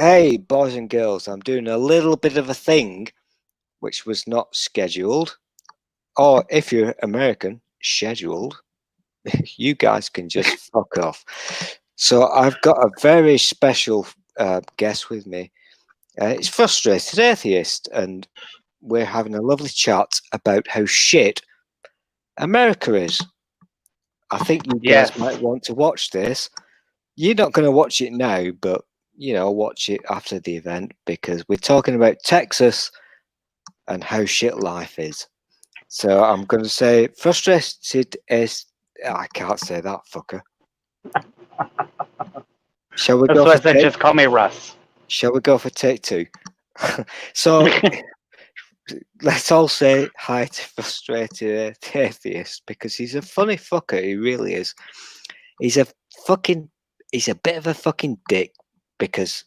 Hey, boys and girls, I'm doing a little bit of a thing which was not scheduled, or if you're American, scheduled. You guys can just fuck off. So I've got a very special guest with me. It's Frustrated Atheist, and we're having a lovely chat about how shit America is. I think you guys Yes. might want to watch this. You're not going to watch it now, but watch it after the event because we're talking about Texas and how shit life is. So I'm going to say Frustrated is. I can't say that, fucker. Shall we That's go why for I said take? just call me Russ. Shall we go for take two? So let's all say hi to Frustrated Atheist because he's a funny fucker. He really is. He's a bit of a fucking dick because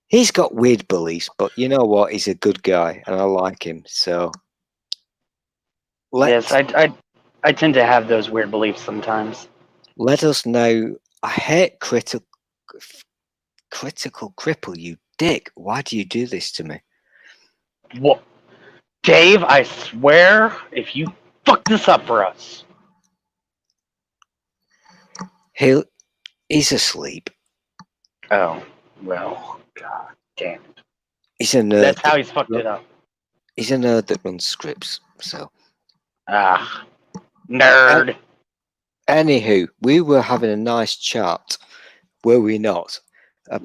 he's got weird beliefs, but you know what? He's a good guy and I like him. So Yes, let I tend to have those weird beliefs sometimes. let us know. I hate critical cripple, you dick. Why do you do this to me? What, Dave? I swear, if you fuck this up for us, He's asleep. oh well, god damn it. He's a nerd. That's how he's fucked it up. He's a nerd that runs scripts. So Ah, nerd. anywho, we were having a nice chat, were we not?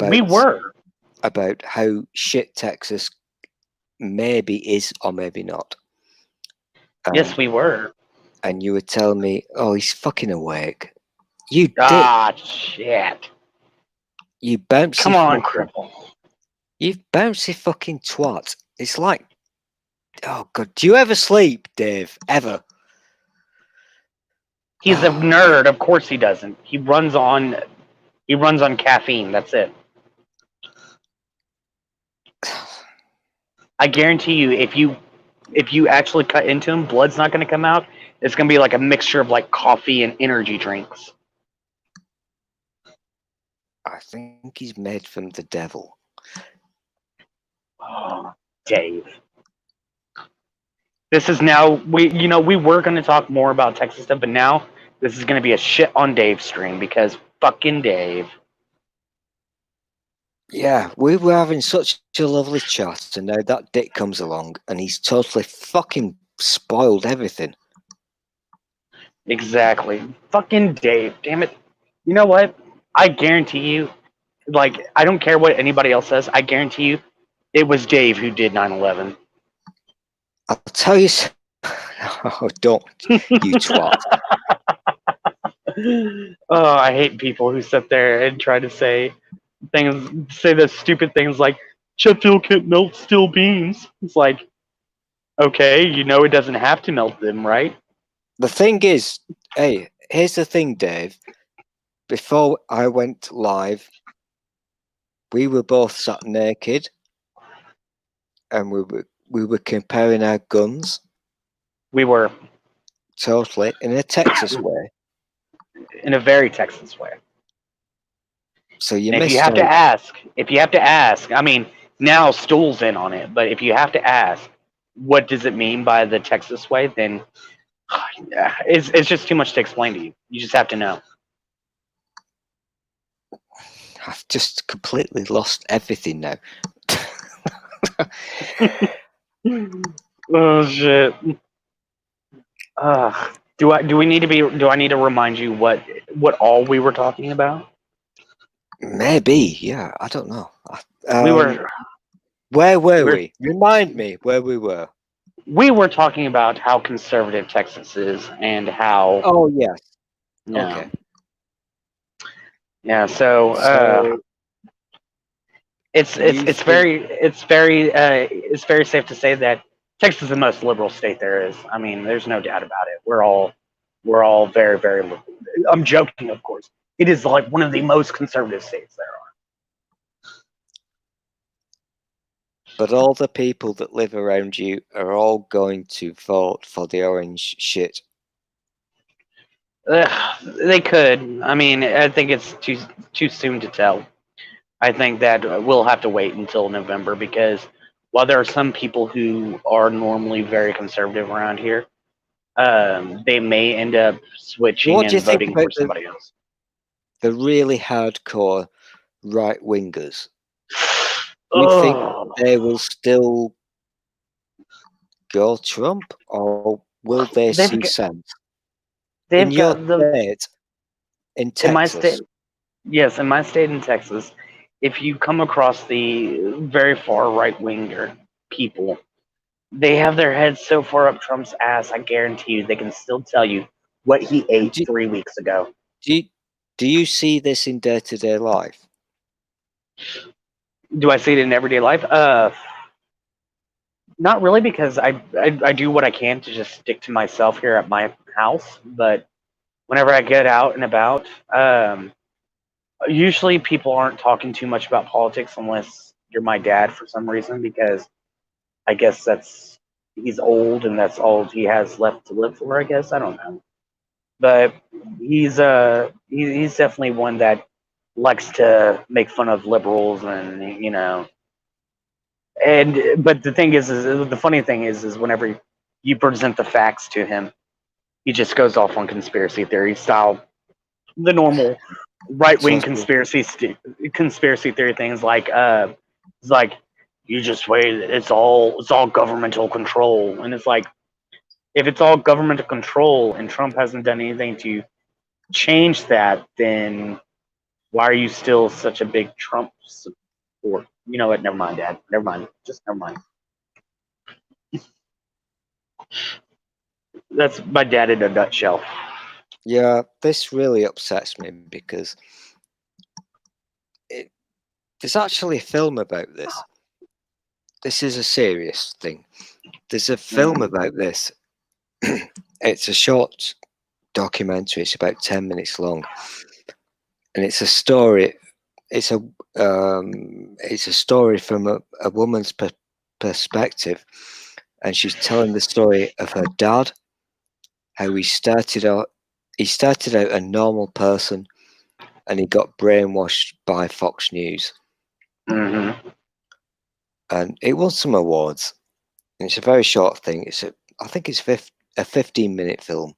We were. About how shit Texas maybe is or maybe not. Yes, we were. And you were telling me, oh, he's fucking awake. You dick. Ah, shit. You bouncy. Come on, cripple. You bouncy fucking twat. It's like, oh god, do you ever sleep, Dave? Ever? He's a nerd. Of course he doesn't. He runs on caffeine. That's it. I guarantee you, if you actually cut into him, blood's not going to come out. It's going to be like a mixture of like coffee and energy drinks. I think he's made from the devil. Oh, Dave. This is now we were going to talk more about Texas stuff, but now this is going to be a shit on Dave stream because fucking Dave. Yeah, we were having such a lovely chat, and now that dick comes along, and he's totally fucking spoiled everything. Exactly. Fucking Dave. Damn it. You know what? I guarantee you, like, I don't care what anybody else says. I guarantee you, it was Dave who did 9/11. I'll tell you. Oh, don't, you twat. Oh, I hate people who sit there and try to say the stupid things like jet fuel can't melt steel beams. It's like, okay, you know it doesn't have to melt them, right? The thing is, hey, here's the thing, Dave. Before I went live, we were both sat naked, and we were comparing our guns. We were Totally in a Texas way. in a very Texas way. So you And missed if you have to out. ask, I mean, now Stool's in on it, but if you have to ask, what does it mean by the Texas way? Then it's just too much to explain to you. You just have to know. I've just completely lost everything now. Oh shit. Do I need to remind you what all we were talking about? Maybe, yeah. I don't know. We were Where were we? Remind me where we were. We were talking about how conservative Texas is and how. Oh yes. Yeah. Okay. Yeah. So it's very safe to say that Texas is the most liberal state there is. I mean, there's no doubt about it. We're all very, very liberal. I'm joking, of course. It is like one of the most conservative states there are. But all the people that live around you are all going to vote for the orange shit. They could. I mean, I think it's too soon to tell. I think that we'll have to wait until November because while there are some people who are normally very conservative around here, they may end up switching What do you and think voting about for somebody else. the really hardcore right wingers? Do you think Oh, they will still go Trump, or will they they've see got, sense? In they've your got the state, in in my state. Texas, Yes, in my state in Texas, if you come across the very far right winger people, they have their heads so far up Trump's ass. I guarantee you, they can still tell you what he and ate 3 weeks ago. do you, do you see this in day-to-day life? Do I see it in everyday life? Not really, because I do what I can to just stick to myself here at my house. But whenever I get out and about, usually people aren't talking too much about politics unless you're my dad for some reason, because I guess that's he's old and that's all he has left to live for. I guess I don't know, but he's definitely one that likes to make fun of liberals, and but the thing is the funny thing is whenever you present the facts to him, he just goes off on conspiracy theory style, the normal right wing Conspiracy. conspiracy theory things like it's like you just wait, it's all governmental control, and it's like if it's all governmental control and Trump hasn't done anything to change that, then why are you still such a big Trump support? You know what? Never mind, Dad. Never mind. Just never mind. That's my dad in a nutshell. Yeah, this really upsets me because it, there's actually a film about this. This is a serious thing. There's a film Mm. about this. It's a short documentary. It's about 10 minutes long, and it's a story. It's a it's a story from a woman's perspective, and she's telling the story of her dad, how he started out. He started out a normal person, and he got brainwashed by Fox News, Mm-hmm. and it won some awards. And it's a very short thing. I think it's a 15-minute film,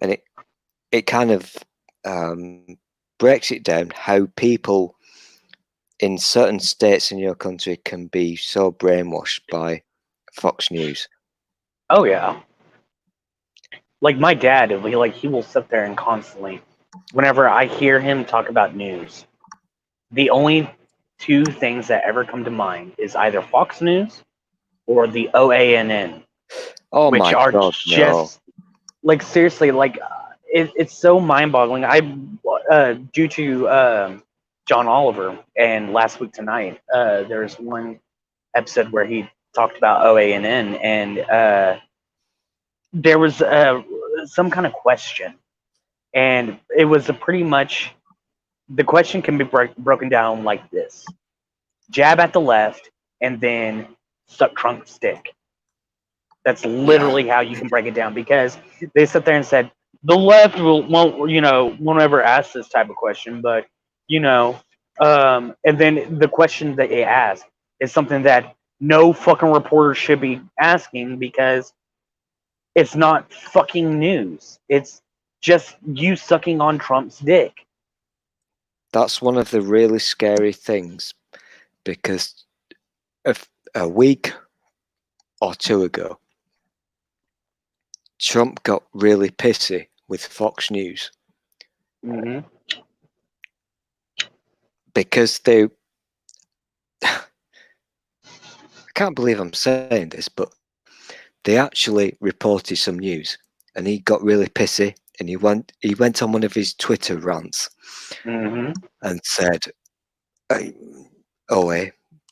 and it kind of um, breaks it down how people in certain states in your country can be so brainwashed by Fox News. Oh yeah. Like my dad, he will sit there and constantly, whenever I hear him talk about news, the only two things that ever come to mind is either Fox News or the OANN, Oh which my are God, no! just like seriously, like it's so mind-boggling. Due to John Oliver, and last week tonight, there's one episode where he talked about OANN, and there was some kind of question, and it was a pretty much the question can be broken down like this: jab at the left, and then suck Trump's dick. That's Yeah, literally how you can break it down, because they sit there and said the left won't ever ask this type of question, but you know, and then the question that they ask is something that no fucking reporter should be asking, because it's not fucking news. It's just you sucking on Trump's dick. that's one of the really scary things because a week or two ago, Trump got really pissy with Fox News Mm-hmm. because they. I can't believe I'm saying this, but they actually reported some news, and he got really pissy, and he went on one of his Twitter rants Mm-hmm. and said, hey, "Oh,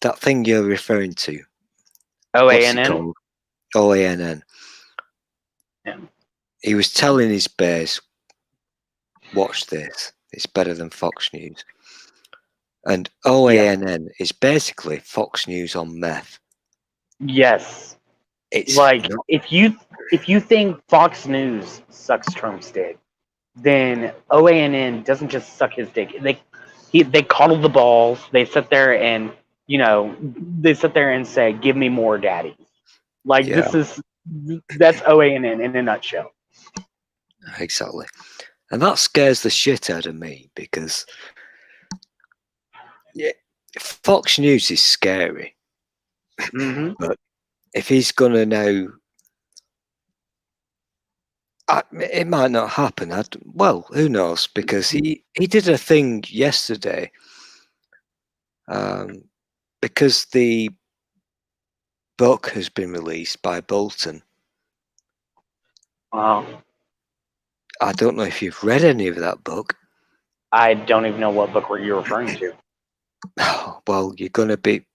that thing you're referring to, what's it OANN. called? OANN." Yeah. He was telling his bears, "Watch this. It's better than Fox News." And Yeah. OANN is basically Fox News on meth. Yes. It's Like not. if you think Fox News sucks Trump's dick, then OANN doesn't just suck his dick. they coddle the balls. They sit there and they sit there and say, "Give me more, daddy." Like Yeah, that's OANN in a nutshell. exactly. And that scares the shit out of me because yeah, Fox News is scary. Hmm. But if he's gonna now, it might not happen. Well, who knows? Because he did a thing yesterday. Because the book has been released by Bolton. Wow. I don't know if you've read any of that book. I don't even know what book you're referring to. Well, you're gonna be.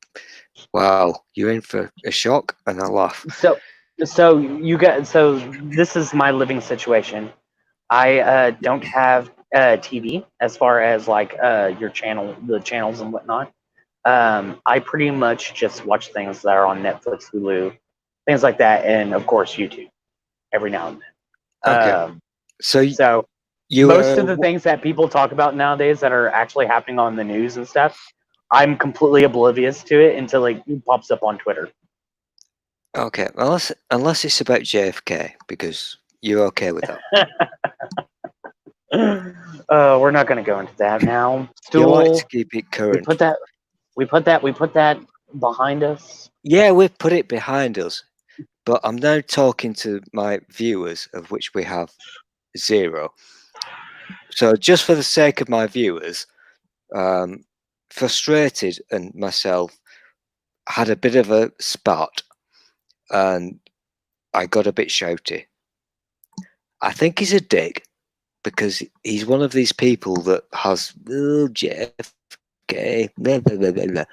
Wow, you're in for a shock and a laugh. So, so this is my living situation. I don't have TV as far as like the channels and whatnot. I pretty much just watch things that are on Netflix, Hulu, things like that, and of course YouTube every now and then. Okay, so So you most of the things that people talk about nowadays that are actually happening on the news and stuff, I'm completely oblivious to it until it pops up on Twitter. okay? Unless it's about JFK, because you're okay with that. We're not going to go into that now. You like Stool. to keep it We current. put that. We put that behind us. Yeah, we've put it behind us. But I'm now talking to my viewers, of which we have 0. So just for the sake of my viewers, Frustrated and myself had a bit of a spat, and I got a bit shouty. I think he's a dick because he's one of these people that has JFK, blah, blah, blah, blah, blah.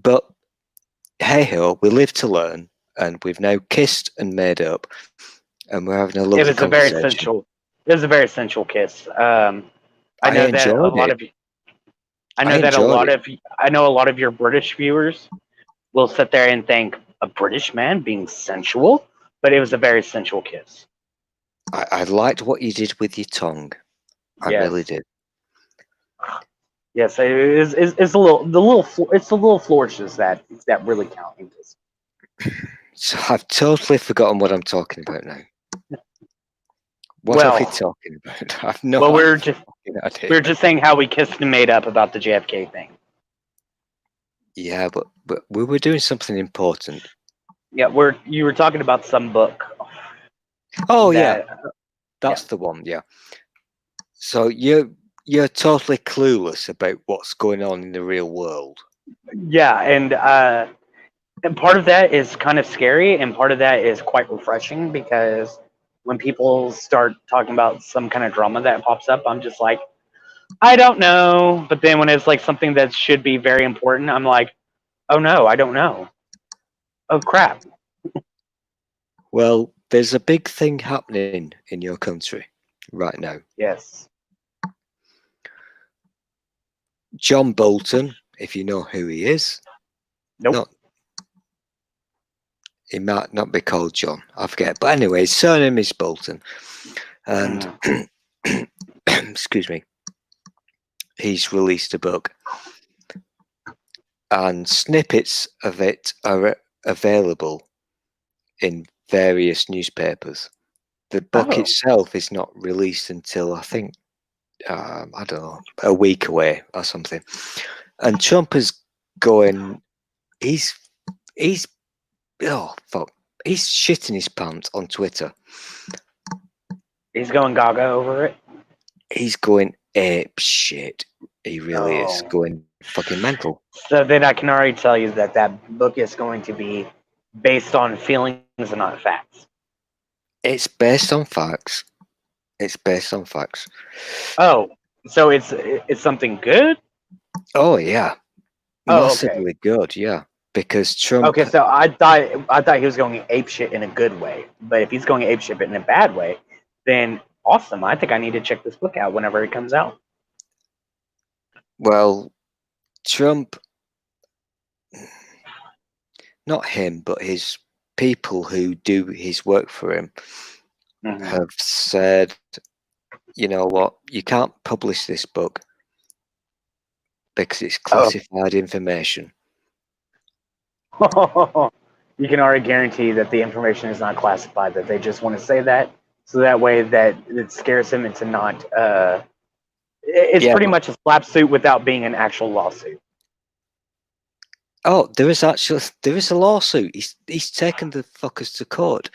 But hey ho, we live to learn, and we've now kissed and made up, and we're having a It lovely was a very conversation. sensual. It was a very sensual kiss. I I know that a enjoyed lot it. of. I I know that a enjoyed lot it. of. I know a lot of your British viewers will sit there and think a British man being sensual, but it was a very sensual kiss. I liked what you did with your tongue. I really Yes. did. Yes, it is. It's a little it's the little flourishes that really count in this. So I've totally forgotten what I'm talking about now. What are we Well, talking about? I've no well, fucking idea. we're just saying how we kissed and made up about the JFK thing. Yeah, but we were doing something important. Yeah, you were talking about some book Oh yeah, that that's the one. Yeah. So you're totally clueless about what's going on in the real world. yeah, and part of that is kind of scary, and part of that is quite refreshing because when people start talking about some kind of drama that pops up, I'm just like, I don't know. But then when it's like something that should be very important, I'm like, oh no, I don't know. Oh crap. Well, there's a big thing happening in your country right now. Yes. John Bolton, if you know who he is, Nope. not he might not be called John. I forget. But anyway, his surname is Bolton, and excuse me, he's released a book, and snippets of it are available in various newspapers. The book Oh. itself is not released until I think I don't know, a week away or something. And Trump is going. He's oh fuck. He's shitting his pants on Twitter. He's going gaga over it. He's going ape shit. He really is Oh. going fucking mental. So then I can already tell you that that book is going to be based on feelings and not facts. It's based on facts. It's based on facts. Oh, so it's something good? Oh yeah, Oh, okay. massively good. Yeah, because Trump. Okay, so I thought he was going ape shit in a good way, but if he's going ape shit in a bad way, then awesome. I think I need to check this book out whenever it comes out. Well, Trump. Not him, but his people who do his work for him Mm-hmm. have said, you know what, you can't publish this book because it's classified information. You can already guarantee that the information is not classified, that they just want to say that, so that way that it scares him into not. It's Yeah, pretty much a slap suit without being an actual lawsuit. Oh, there is a lawsuit. He's taken the fuckers to court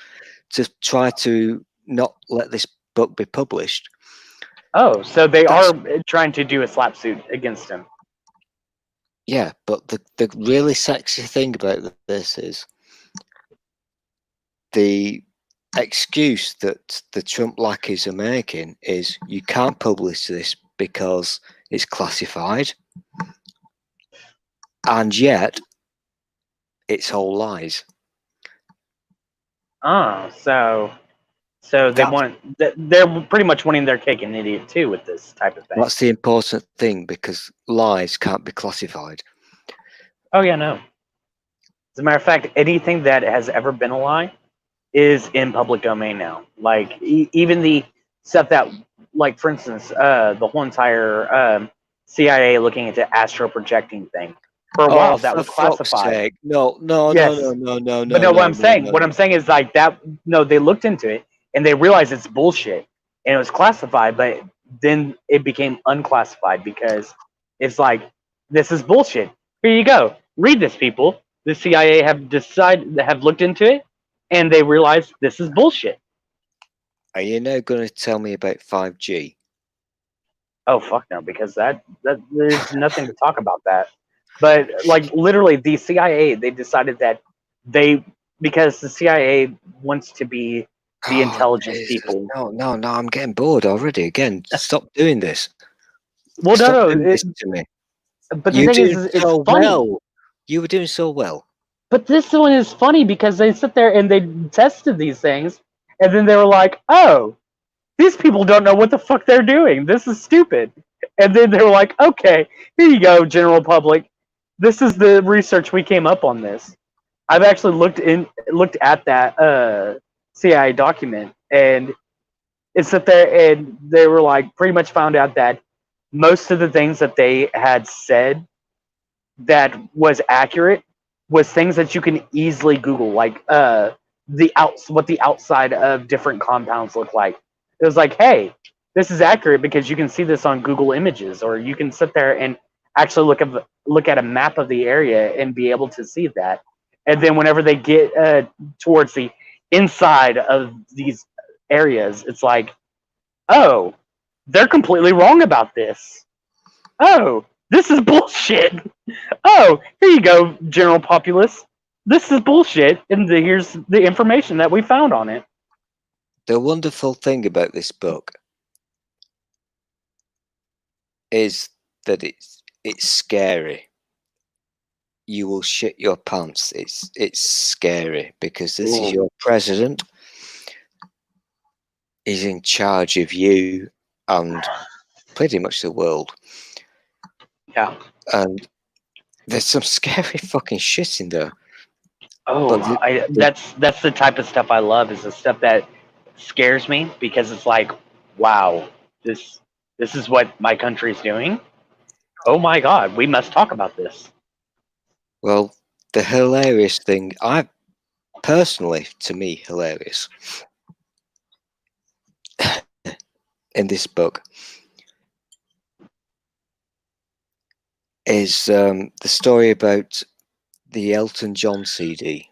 to try to not let this book be published. Oh, so they are trying to do a slap suit against him. Yeah, but the really sexy thing about this is the excuse that the Trump lackeys are making is you can't publish this because it's classified, and yet it's all lies. Oh, so they're pretty much wanting their cake and eat it too with this type of thing. That's the important thing, because lies can't be classified. Oh yeah, no. As a matter of fact, anything that has ever been a lie is in public domain now. Like even the stuff that, like for instance, the whole entire CIA looking into astro projecting thing. For a while, that was classified. No. Yes. But no, what I'm saying is like that. No, they looked into it and they realized it's bullshit, and it was classified. But then it became unclassified because it's like, this is bullshit. Here you go. Read this, people. The CIA have looked into it, and they realized this is bullshit. Are you now going to tell me about 5G? Oh fuck no, because that there's nothing to talk about that. But like literally, the CIA, they decided that because the CIA wants to be the intelligent Jesus. people. No, I'm getting bored already. Again, stop doing this. Well, Stop doing this to me. But the thing is, it's so funny. well. You were doing so well. But this one is funny because they sit there and they tested these things, and then they were like, "Oh, these people don't know what the fuck they're doing. This is stupid." And then they were like, "Okay, here you go, general public. This is the research we came up on this." I've actually looked at that CIA document, and it's sit there, and they were like pretty much found out that most of the things that they had said that was accurate was things that you can easily Google, like what the outside of different compounds look like. It was like, hey, this is accurate because you can see this on Google Images, or you can sit there and actually look at a map of the area and be able to see that. And then whenever they get towards the inside of these areas, it's like, oh, they're completely wrong about this. Oh, this is bullshit. Oh, here you go, general populace. This is bullshit, and here's the information that we found on it. The wonderful thing about this book is that it's scary. You will shit your pants. It's scary because this is your president. He's in charge of you and pretty much the world. Yeah. And there's some scary fucking shit in there. Oh, that's the type of stuff I love, is the stuff that scares me, because it's like, wow, this is what my country's doing. Oh my god, we must talk about this. Well, the hilarious thing, to me, hilarious in this book is the story about the Elton John CD.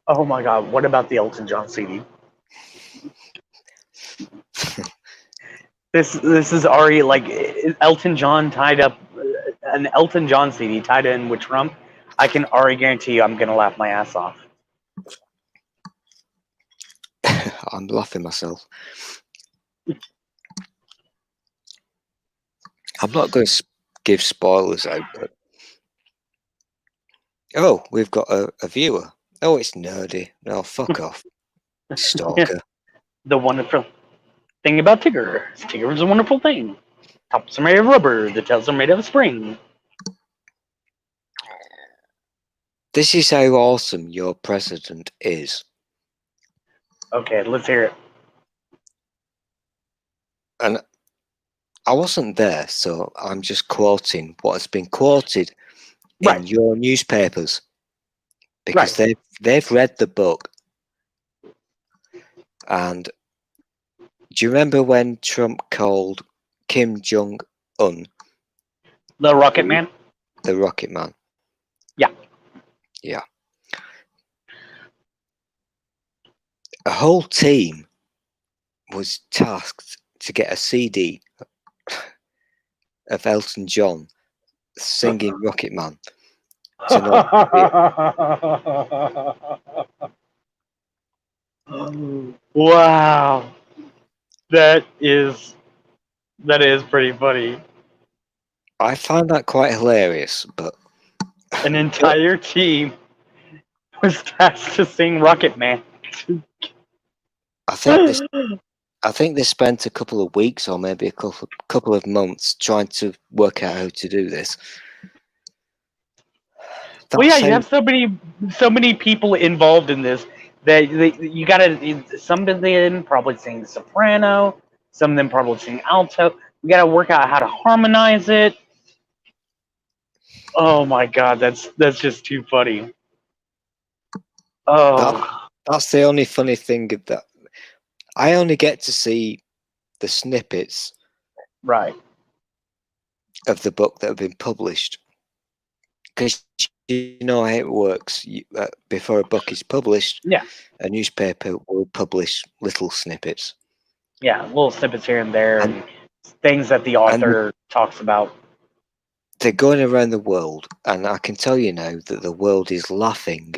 Oh my god, what about the Elton John CD? This is already like Elton John tied up, an Elton John CD tied in with Trump. I can already guarantee you I'm going to laugh my ass off. I'm laughing myself. I'm not going to give spoilers out, but oh, we've got a viewer. Oh, it's nerdy. No, fuck off, stalker. The wonderful thing about Tigger is Tigger is a wonderful thing. Tops are made of rubber, the tails are made of spring. This is how awesome your president is. Okay, let's hear it. And I wasn't there, so I'm just quoting what has been quoted in Right. your newspapers because they've read the book. And do you remember when Trump called Kim Jong-un The Rocket Man. the Rocket Man? Yeah. Yeah. A whole team was tasked to get a CD of Elton John singing Rocket Man to North Korea. Wow, that is pretty funny. I find that quite hilarious, but An entire team was tasked to sing Rocket Man. I think they spent a couple of weeks or maybe a couple of months trying to work out how to do this. Well, yeah, That's you how- have so many people involved in this that you gotta. Some of them probably sing soprano, some of them probably sing alto. We gotta work out how to harmonize it. Oh my god, that's just too funny. Oh, that's the only funny thing of that. I only get to see the snippets right. of the book that have been published because you know how it works. Before a book is published, Yeah. a newspaper will publish little snippets. Yeah, little snippets here and there, And- and things that the author talks about. They're going around the world, and I can tell you now that the world is laughing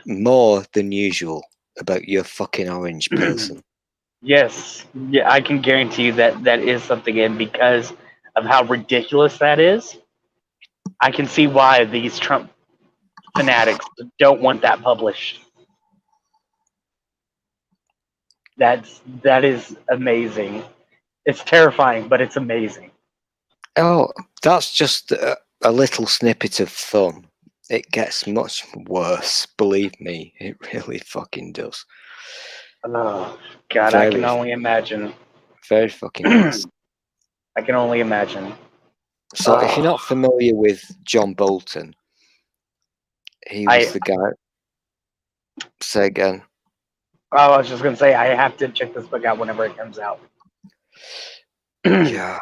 more than usual about your fucking orange person. Yes, yeah, I can guarantee you that that is something, and because of how ridiculous that is, I can see why these Trump fanatics don't want that published. That is amazing. It's terrifying, but it's amazing. Oh, that's just a little snippet of fun. It gets much worse, believe me. It really fucking does. Oh God, I can Very, only imagine. very fucking worse. I can only imagine. So, if you're not familiar with John Bolton, he was the guy. Say again. Oh, I was just gonna say I have to check this book out whenever it comes out. Yeah.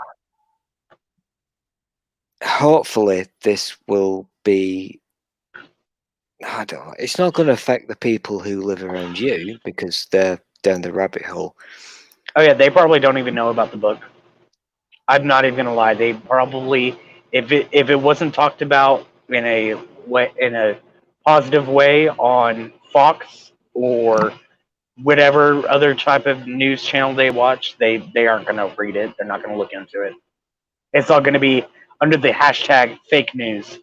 Hopefully, this will be. I don't know. It's not going to affect the people who live around you because they're down the rabbit hole. Oh yeah, they probably don't even know about the book. I'm not even gonna lie. They probably, if it wasn't talked about in a way, in a positive way on Fox or whatever other type of news channel they watch, they aren't gonna read it. They're not gonna look into it. It's all gonna be under the hashtag fake news.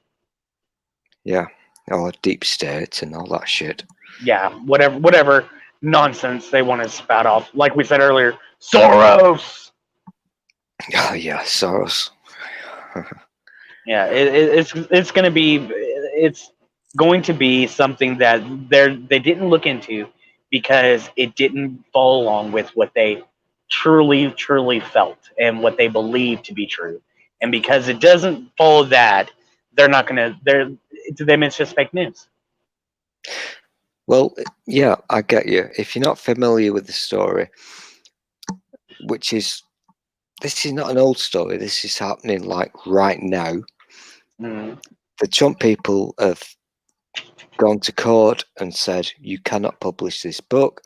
Yeah. Or deep state and all that shit. Yeah, whatever nonsense they want to spout off. Like we said earlier, Soros. Oh, yeah. Soros. Yeah, it's going to be something that they didn't look into because it didn't follow along with what they truly felt and what they believed to be true. And because it doesn't follow that, they're not going to to them it's just fake news. Well, yeah, I get you. If you're not familiar with the story, which is, this is not an old story. This is happening like right now. Mm. The Trump people have gone to court and said, you cannot publish this book.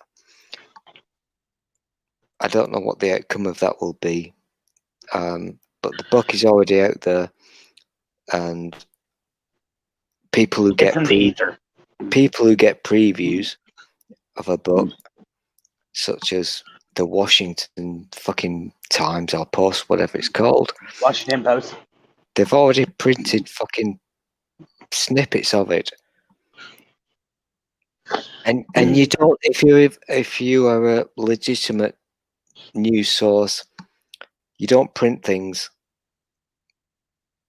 I don't know what the outcome of that will be. But the book is already out there, and people who It's in the ether. people who get previews of a book, such as the Washington fucking Times or Post, whatever it's called, Washington Post. they've already printed fucking snippets of it. And you don't, if you are a legitimate news source, you don't print things,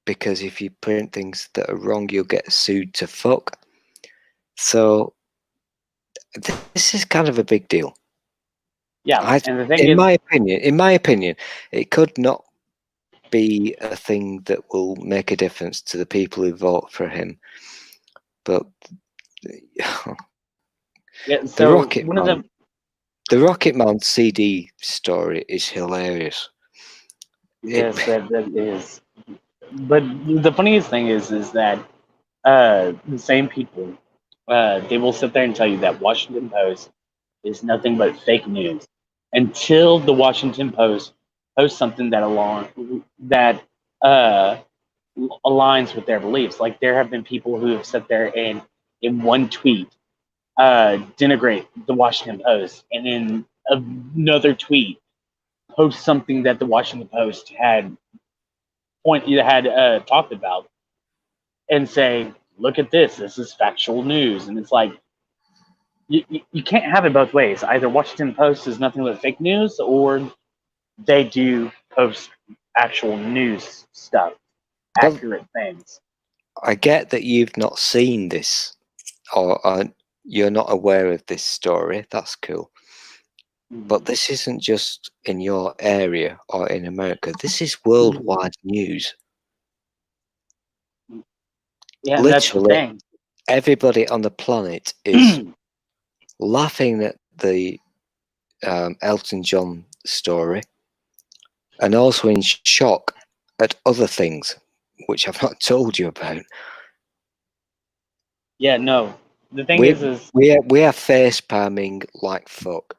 because if you print things that are wrong, you'll get sued to fuck. So this is kind of a big deal. Yeah, and the thing in is, my opinion, it could not be a thing that will make a difference to the people who vote for him. But Yeah. So one of the the Rocket Man CD story is hilarious. yes, that is. But the funniest thing is that the same people they will sit there and tell you that Washington Post is nothing but fake news until the Washington Post posts something that uh, aligns with their beliefs. Like there have been people who have sat there and in one tweet denigrate the Washington Post, and in another tweet post something that the Washington Post had talked about, and say, "Look at this. This is factual news." And it's like you can't have it both ways. Either Washington Post is nothing but fake news, or they do post actual news stuff, Well, accurate things. I get that you've not seen this, or you're not aware of this story. That's cool. But this isn't just in your area or in America. This is worldwide news. Yeah, and that's the Literally, thing. everybody on the planet is laughing at the Elton John story, and also in shock at other things, which I've not told you about. Yeah, no. The thing We is, we are face palming like fuck.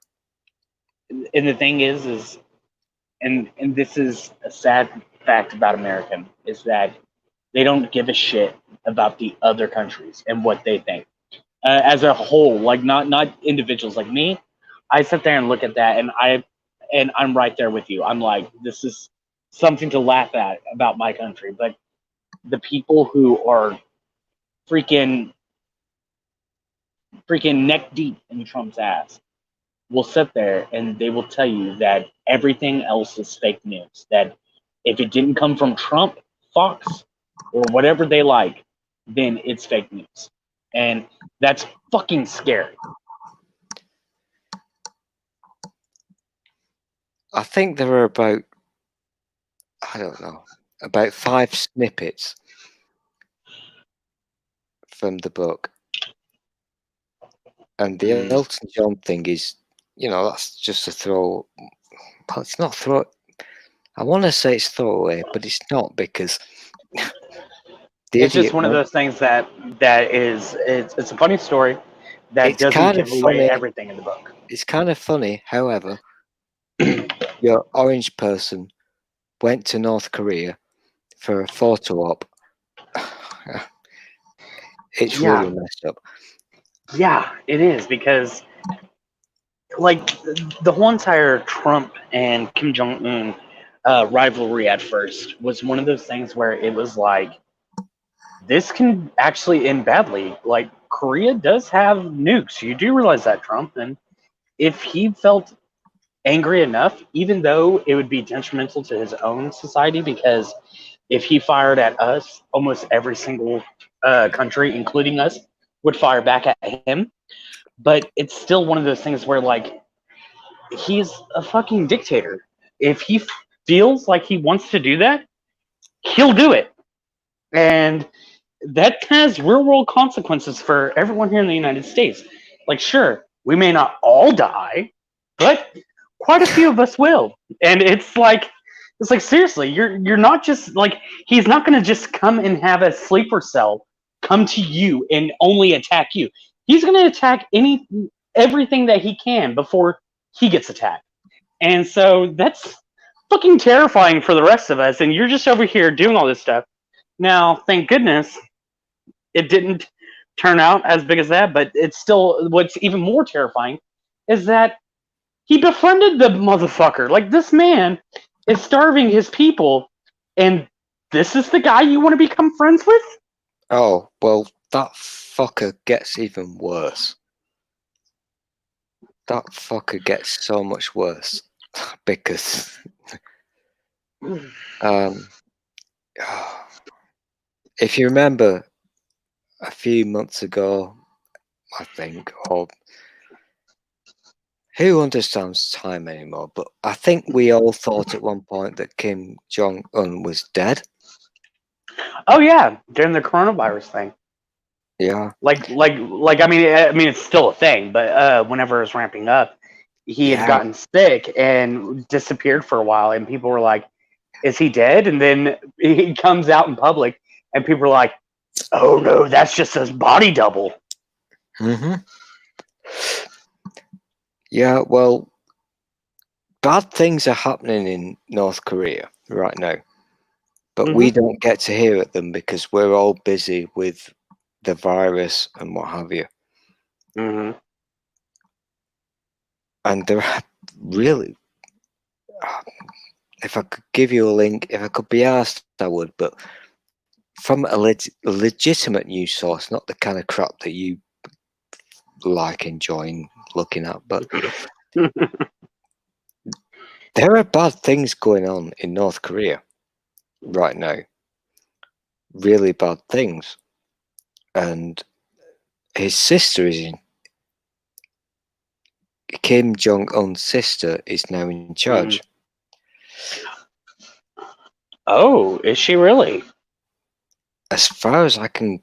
and the thing is, and this is a sad fact about America, is that they don't give a shit about the other countries and what they think as a whole. Like not individuals. Like me, I sit there and look at that, and I'm right there with you. I'm like, this is something to laugh at about my country, but the people who are freaking neck deep in Trump's ass will sit there and they will tell you that everything else is fake news. That if it didn't come from Trump, Fox, or whatever they like, then it's fake news. And that's fucking scary. I think there are about, I don't know, about 5 snippets from the book. And the Elton John thing is, that's just a throw. Well, it's not throw. I want to say it's throwaway, but it's not, because the It's just idiot one of went. those things that is it's a funny story that It's doesn't kind of give away funny. everything in the book. It's kind of funny, however, your orange person went to North Korea for a photo op. It's Yeah. really messed up. Yeah, it is, because like the whole entire Trump and Kim Jong Un rivalry at first was one of those things where it was like, this can actually end badly. Like Korea does have nukes. You do realize that, Trump. And if he felt angry enough, even though it would be detrimental to his own society, because if he fired at us, almost every single country, including us, would fire back at him. But it's still one of those things where, like, he's a fucking dictator. If he feels like he wants to do that, he'll do it. And that has real world consequences for everyone here in the United States. Like, sure, we may not all die, but quite a few of us will. And it's like seriously, you're not just like, he's not going to just come and have a sleeper cell come to you and only attack you. He's going to attack everything that he can before he gets attacked. And so that's fucking terrifying for the rest of us. And you're just over here doing all this stuff. Now, thank goodness it didn't turn out as big as that, but it's still, what's even more terrifying is that he befriended the motherfucker. Like, this man is starving his people, and this is the guy you want to become friends with? Oh, well, that fucker gets even worse. That fucker gets so much worse because if you remember a few months ago, I think, or Who understands time anymore? But I think we all thought at one point that Kim Jong Un was dead. Oh yeah, during the coronavirus thing. Yeah, Like. I mean, it's still a thing, but whenever it was ramping up, he had yeah. gotten sick and disappeared for a while, and people were like, "Is he dead?" And then he comes out in public, and people are like, "Oh no, that's just his body double." hmm Yeah, well, bad things are happening in North Korea right now, but we don't get to hear at them because we're all busy with the virus and what have you. hmm And there are really, if I could give you a link, if I could be asked, I would, but from a legitimate news source, not the kind of crap that you like enjoying looking at, but there are bad things going on in North Korea right now. Really bad things. And his sister is in. Kim Jong Un's sister is now in charge. Oh, is she really? As far as I can,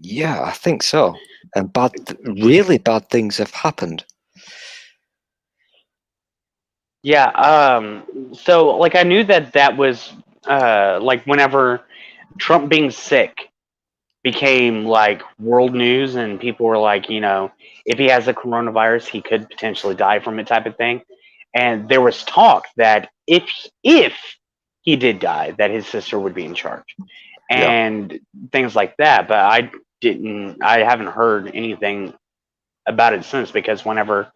yeah, I think so. And really bad things have happened. Yeah. So, like, I knew that was like whenever Trump being sick became like world news, and people were like, if he has the coronavirus, he could potentially die from it, type of thing. And there was talk that if he did die, that his sister would be in charge, Yeah. and things like that. But I haven't heard anything about it since, because whenever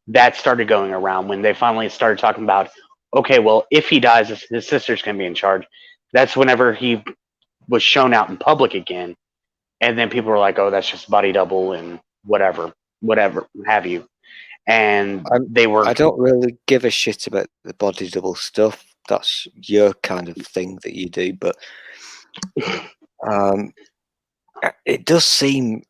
that started going around, when they finally started talking about, okay, well, if he dies, his sister's going to be in charge, that's whenever he was shown out in public again. And then people were like, oh, that's just body double and whatever have you. And they were. I don't really give a shit about the body double stuff. That's your kind of thing that you do, but it does seem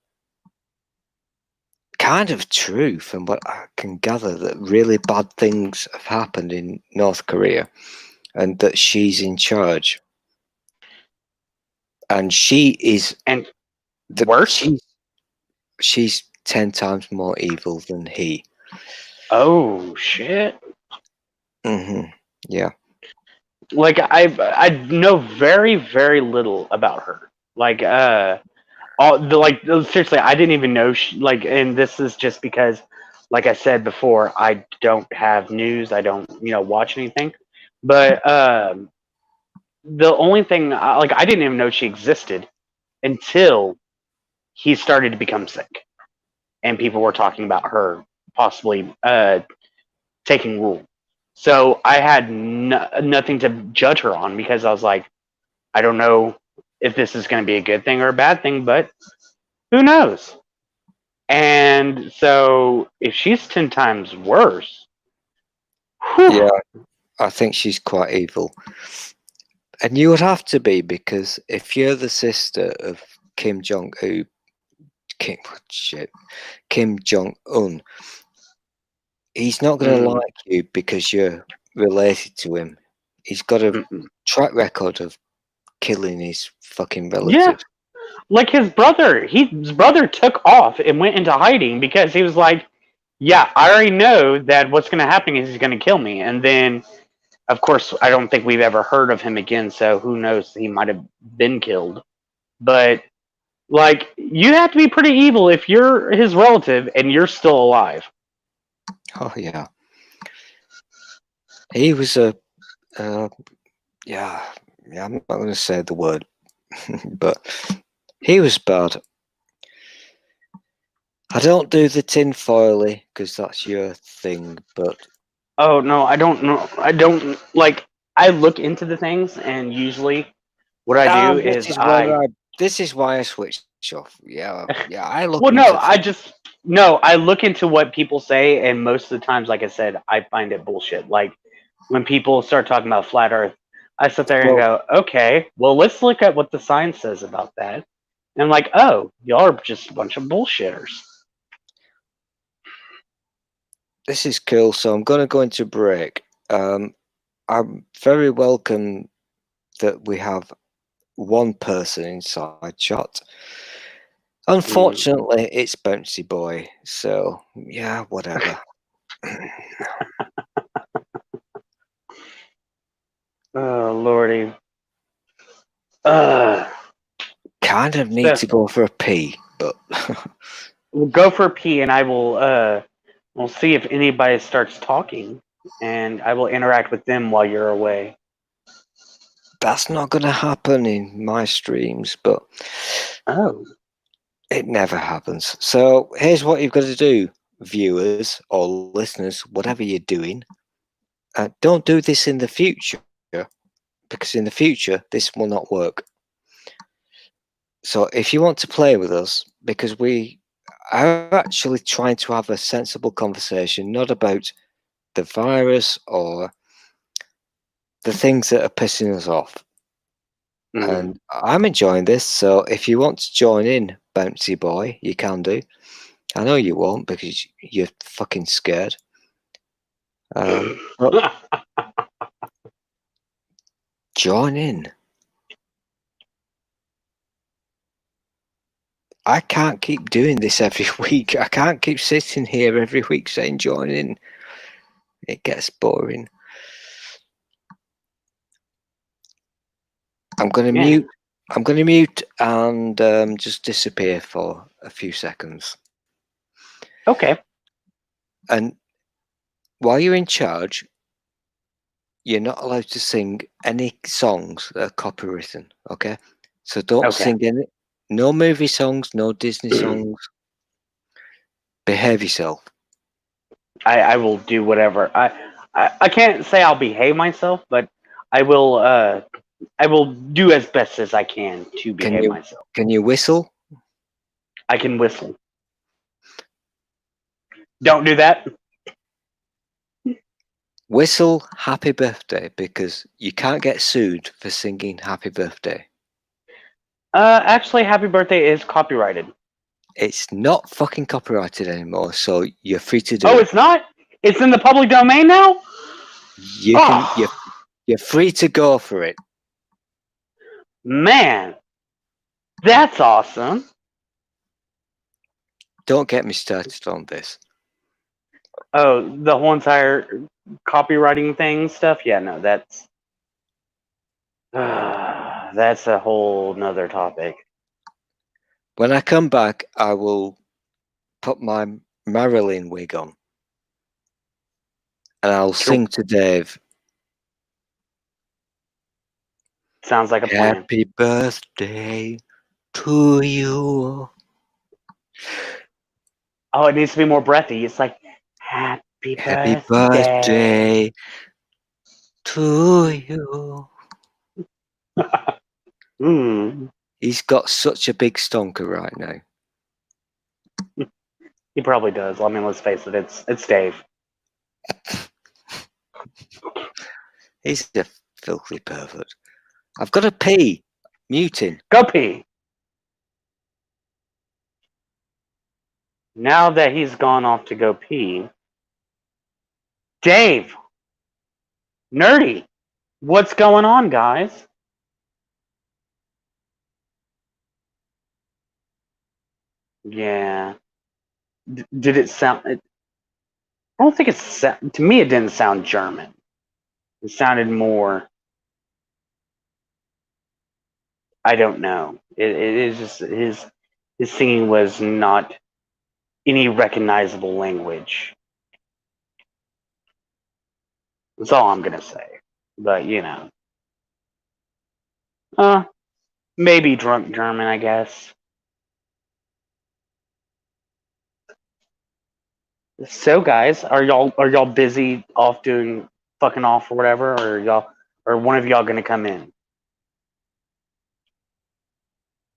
kind of true from what I can gather that really bad things have happened in North Korea and that she's in charge. And she is And worse? She's 10 times more evil than he. Oh shit! Yeah. Like I know very very little about her. Like seriously, I didn't even know and this is just because, like I said before, I don't have news. I don't watch anything. But the only thing I didn't even know she existed until he started to become sick, and people were talking about her possibly taking rule. So I had nothing to judge her on, because I was like, I don't know if this is going to be a good thing or a bad thing, but who knows? And so if she's 10 times worse, whew, Yeah, I think she's quite evil. And you would have to be, because if you're the sister of Kim Jong Un, he's not going to like you because you're related to him. He's got a track record of killing his fucking relatives. yeah, like his brother took off and went into hiding because he was like, yeah, I already know that what's going to happen is he's going to kill me. And then, of course, I don't think we've ever heard of him again, so who knows, he might have been killed. But like, you have to be pretty evil if you're his relative and you're still alive. Oh yeah, he was a yeah. I'm not going to say the word, but he was bad. I don't do the tinfoily because that's your thing, but Oh no, I don't know. I don't like. I look into the things, and usually, what I do is this is why I switched off. Yeah, I look. Well, no, I look into what people say, and most of the times, like I said, I find it bullshit. Like when people start talking about flat Earth, I sit there and go, okay, well, let's look at what the science says about that. And I'm like, oh, y'all are just a bunch of bullshitters. this is cool. So I'm going to go into break. I'm very welcome that we have one person inside chat. Unfortunately, it's Bouncy Boy. So yeah, whatever. Oh lordy. Kind of need to go for a pee, but We'll go for a pee, and I will. We'll see if anybody starts talking, and I will interact with them while you're away. that's not going to happen in my streams. But Oh. it never happens. So here's what you've got to do, viewers or listeners, whatever you're doing. Don't do this in the future, because in the future this will not work. So if you want to play with us, because we are actually trying to have a sensible conversation, not about the virus or the things that are pissing us off. And I'm enjoying this, so if you want to join in, Bouncy Boy, you can do. I know you won't, because you're fucking scared. But join in. I can't keep doing this every week. I can't keep sitting here every week saying join in. It gets boring. I'm going to mute. I'm going to mute and just disappear for a few seconds. Okay. And while you're in charge, you're not allowed to sing any songs that are copywritten, okay? So don't sing any, no movie songs, no Disney songs. Behave yourself. I will do whatever. I can't say I'll behave myself, but I will do as best as I can to behave myself. Can you whistle? I can whistle. Don't do that. Whistle happy birthday, because you can't get sued for singing happy birthday. Actually, happy birthday is copyrighted. It's not fucking copyrighted anymore, so you're free to do it. Oh, it's not? It's in the public domain now? You're free to go for it. Man, that's awesome. Don't get me started on this. Oh, the whole entire copywriting thing stuff? Yeah, no, that's a whole nother topic. When I come back, I will put my Marilyn wig on. And I'll sing to Dave. Sounds like a plan. Happy birthday to you. Oh, it needs to be more breathy. It's like, happy birthday to you. He's got such a big stonker right now. He probably does. I mean, let's face it. It's Dave. He's a filthy pervert. I've got to pee. Muting. Go pee. Now that he's gone off to go pee, Dave, Nerdy, what's going on, guys? Yeah. Did it sound? I don't think it's. To me, it didn't sound German. It sounded more. I don't know. It is just his singing was not any recognizable language. That's all I'm gonna say. But you know, maybe drunk German, I guess. So, guys, are y'all busy off doing fucking off or whatever, or one of y'all gonna come in?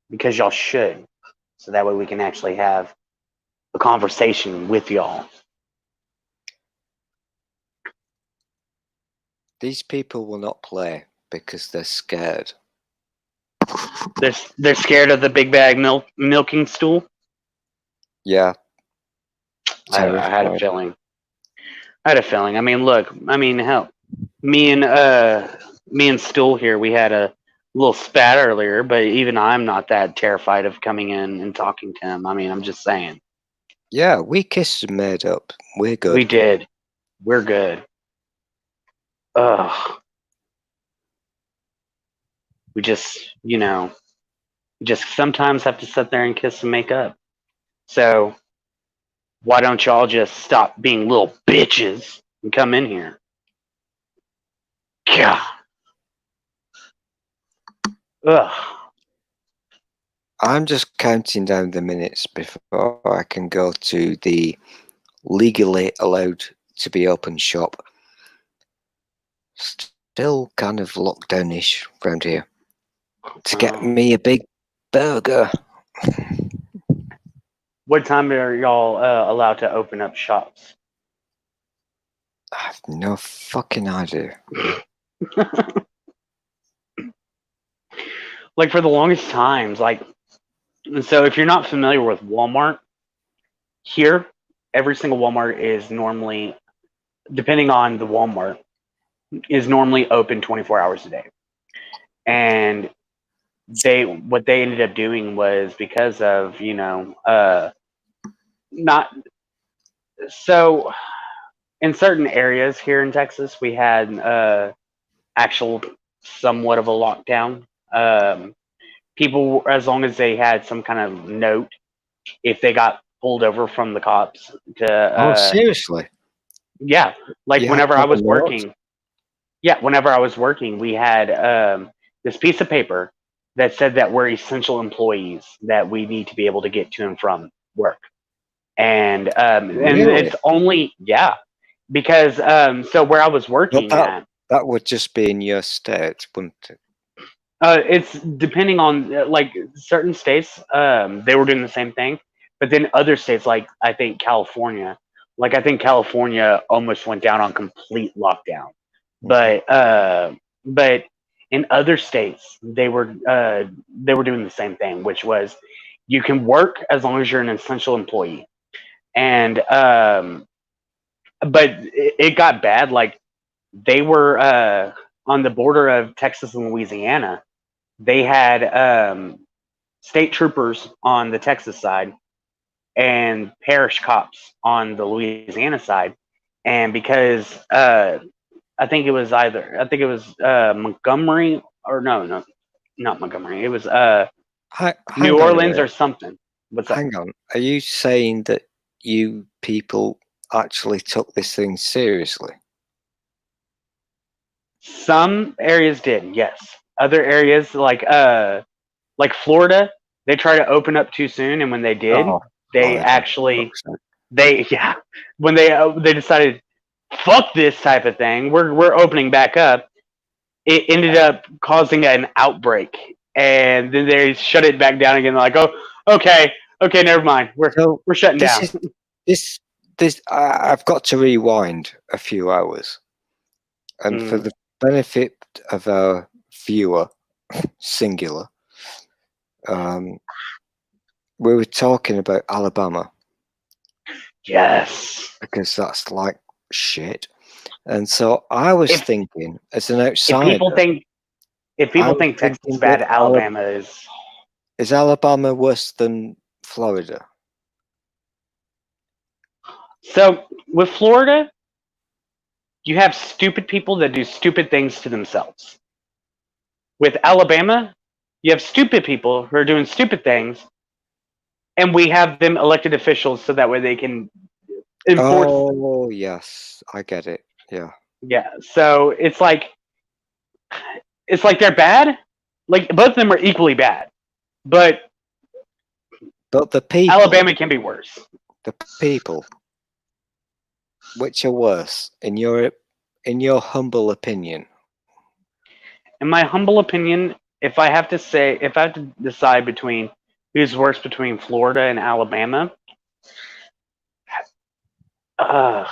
Because y'all should, so that way we can actually have a conversation with y'all. These people will not play because they're scared. They're scared of the big bag milking stool. Yeah. I had a feeling. I had a feeling. I mean, look. I mean, hell, me and me and Stool here, we had a little spat earlier, but even I'm not that terrified of coming in and talking to him. I mean, I'm just saying. Yeah, we kissed and made up. We're We good. did. We're good. Ugh. We just, just sometimes have to sit there and kiss and make up. So why don't y'all just stop being little bitches and come in here? God. Ugh. I'm just counting down the minutes before I can go to the legally allowed to be open shop. Still kind of lockdownish around here. To get me a big burger. What time are y'all allowed to open up shops? I have no fucking idea. Like for the longest times, like, so if you're not familiar with Walmart, here, every single Walmart is normally, depending on the Walmart, is normally open 24 hours a day. And what they ended up doing was because of, not so in certain areas here in Texas, we had actual somewhat of a lockdown. People, as long as they had some kind of note, if they got pulled over from the cops Oh, to, seriously? yeah, like You had whenever to I have a was note? working, whenever I was working, we had this piece of paper that said that we're essential employees, that we need to be able to get to and from work. And Really? it's only, because so where I was But working at, that would just be in your state, wouldn't it? it's depending on like certain states, they were doing the same thing, but then other states, like I think California, almost went down on complete lockdown. But in other states, they were doing the same thing, which was you can work as long as you're an essential employee. And but it got bad. Like they were on the border of Texas and Louisiana. They had state troopers on the Texas side and parish cops on the Louisiana side. And because I think it was Montgomery, or no, not Montgomery. It was Hang New on a Orleans or minute. something. What's up? Hang on. Are you saying that you people actually took this thing seriously? Some areas did, yes. Other areas like Florida, they tried to open up too soon, and when they did, Oh, they Florida. actually Fuck's sake. they yeah when they decided fuck this type of thing, we're opening back up. It ended up causing an outbreak, and then they shut it back down again. They're like, oh, okay, never mind. So We're shutting this down. is I've got to rewind a few hours, and for the benefit of our viewer, singular, we were talking about Alabama Yes. because that's like shit. And so I was If thinking, as an if outsider, people think if I people was think Texas is thinking bad, that Alabama is. is Alabama worse than Florida? So with Florida, you have stupid people that do stupid things to themselves. With Alabama, you have stupid people who are doing stupid things, and we have them elected officials so that way they can enforce. Oh, yes, I get it. Yeah. Yeah, so it's like they're bad. Like both of them are equally bad, but But the people, Alabama can be worse. which are worse in your humble opinion? In my humble opinion, if I have to decide between who's worse between Florida and Alabama, uh,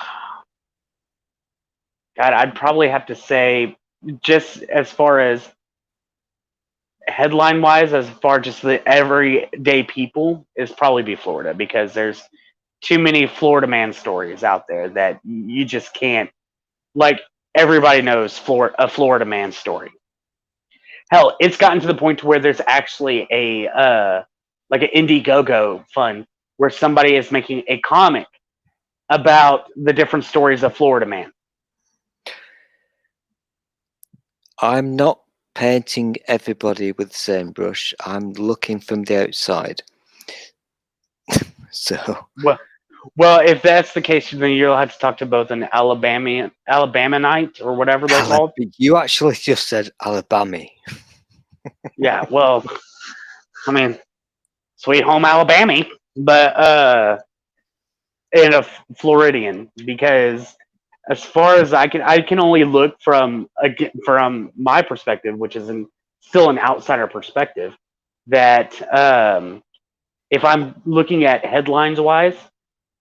God, I'd probably have to say, just as far as headline wise, as far as just the everyday people, is probably be Florida, because there's too many Florida man stories out there that you just can't. Like everybody knows a Florida man story. Hell, it's gotten to the point to where there's actually a like an Indiegogo fund where somebody is making a comic about the different stories of Florida man. I'm not painting everybody with the same brush. I'm looking from the outside. So Well, if that's the case, then you'll have to talk to both an Alabamanite or whatever they're called. you actually just said Alabama. Yeah, well, I mean, sweet home Alabama, but in a Floridian, because as far as I can only look from my perspective, which is still an outsider perspective, that if I'm looking at headlines wise,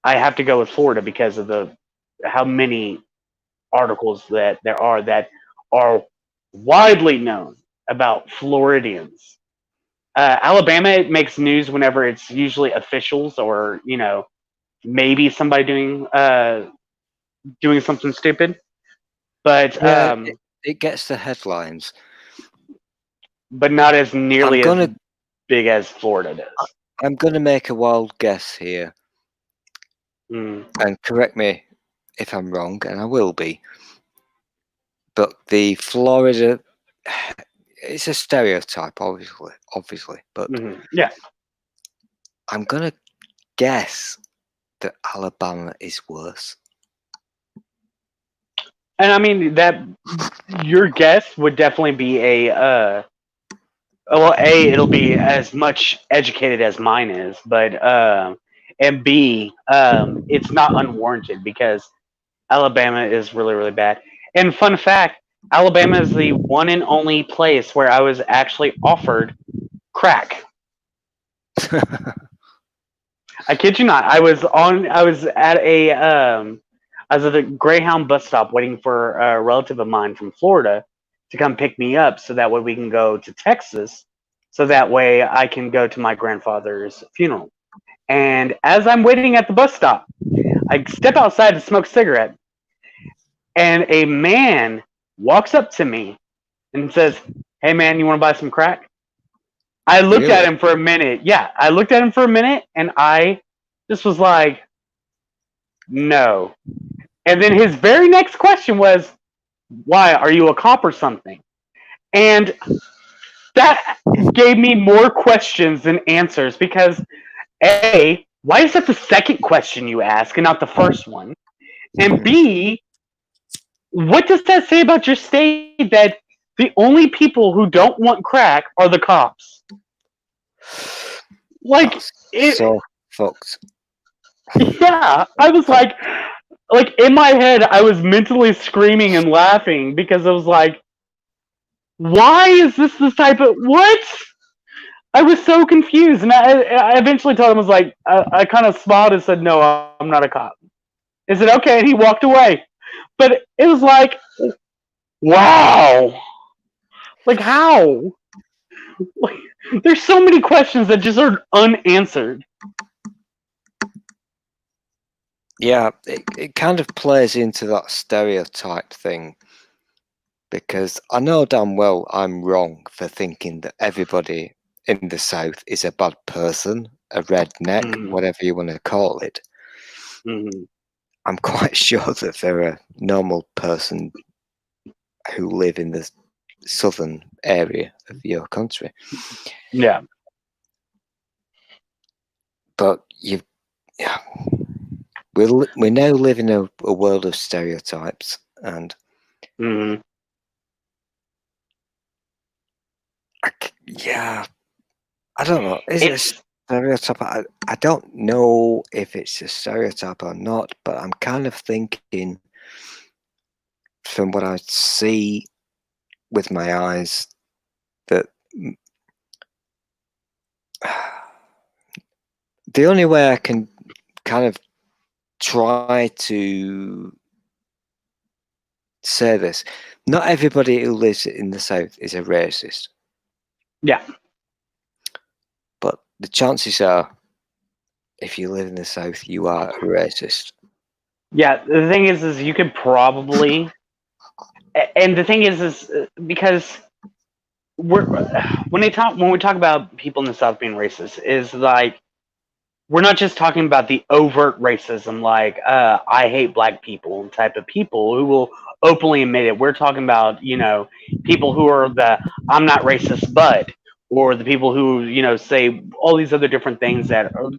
I have to go with Florida because of how many articles that there are that are widely known about Floridians. Alabama, it makes news whenever it's usually officials or maybe somebody doing something stupid. But Yeah, it gets the headlines, but not as nearly I'm as big as Florida does. I'm gonna make a wild guess here, and correct me if I'm wrong, and I will be. But the Florida, it's a stereotype, obviously. But yeah, I'm gonna guess that Alabama is worse. and I mean that your guess would definitely be it'll be as much educated as mine is, but and B, it's not unwarranted because Alabama is really, really bad. And fun fact, Alabama is the one and only place where I was actually offered crack. I kid you not. I was at a Greyhound bus stop waiting for a relative of mine from Florida to come pick me up so that way we can go to Texas so that way I can go to my grandfather's funeral. And as I'm waiting at the bus stop, I step outside to smoke a cigarette, and a man walks up to me and says, "Hey man, you want to buy some crack?" I looked at him for a minute. Yeah, I looked at him for a minute, and I just was like, "No." And then his very next question was, "Why? Are you a cop or something?" And that gave me more questions than answers because A, why is that the second question you ask and not the first one? And B, what does that say about your state that the only people who don't want crack are the cops? Like, so fucked. Yeah, I was like in my head, I was mentally screaming and laughing because I was like, why is this type of what? I was so confused, and I eventually told him, I was like, I kind of smiled and said, "No, I'm not a cop." He said, "Okay," and he walked away. But it was like, wow, like how? Like, there's so many questions that just are unanswered. Yeah, it kind of plays into that stereotype thing because I know damn well I'm wrong for thinking that everybody in the South is a bad person, a redneck, whatever you want to call it. I'm quite sure that they're a normal person who live in the southern area of your country. Yeah. But we now live in a world of stereotypes, and I don't know. Is it a stereotype? I don't know if it's a stereotype or not, but I'm kind of thinking from what I see with my eyes that the only way I can kind of try to say this, not everybody who lives in the South is a racist. Yeah. But the chances are if you live in the South, you are a racist. Yeah, the thing is you could probably, and the thing is because we're when we talk about people in the South being racist, is like we're not just talking about the overt racism, like I hate black people type of people who will openly admit it. We're talking about people who are the I'm not racist, but or the people who say all these other different things that are,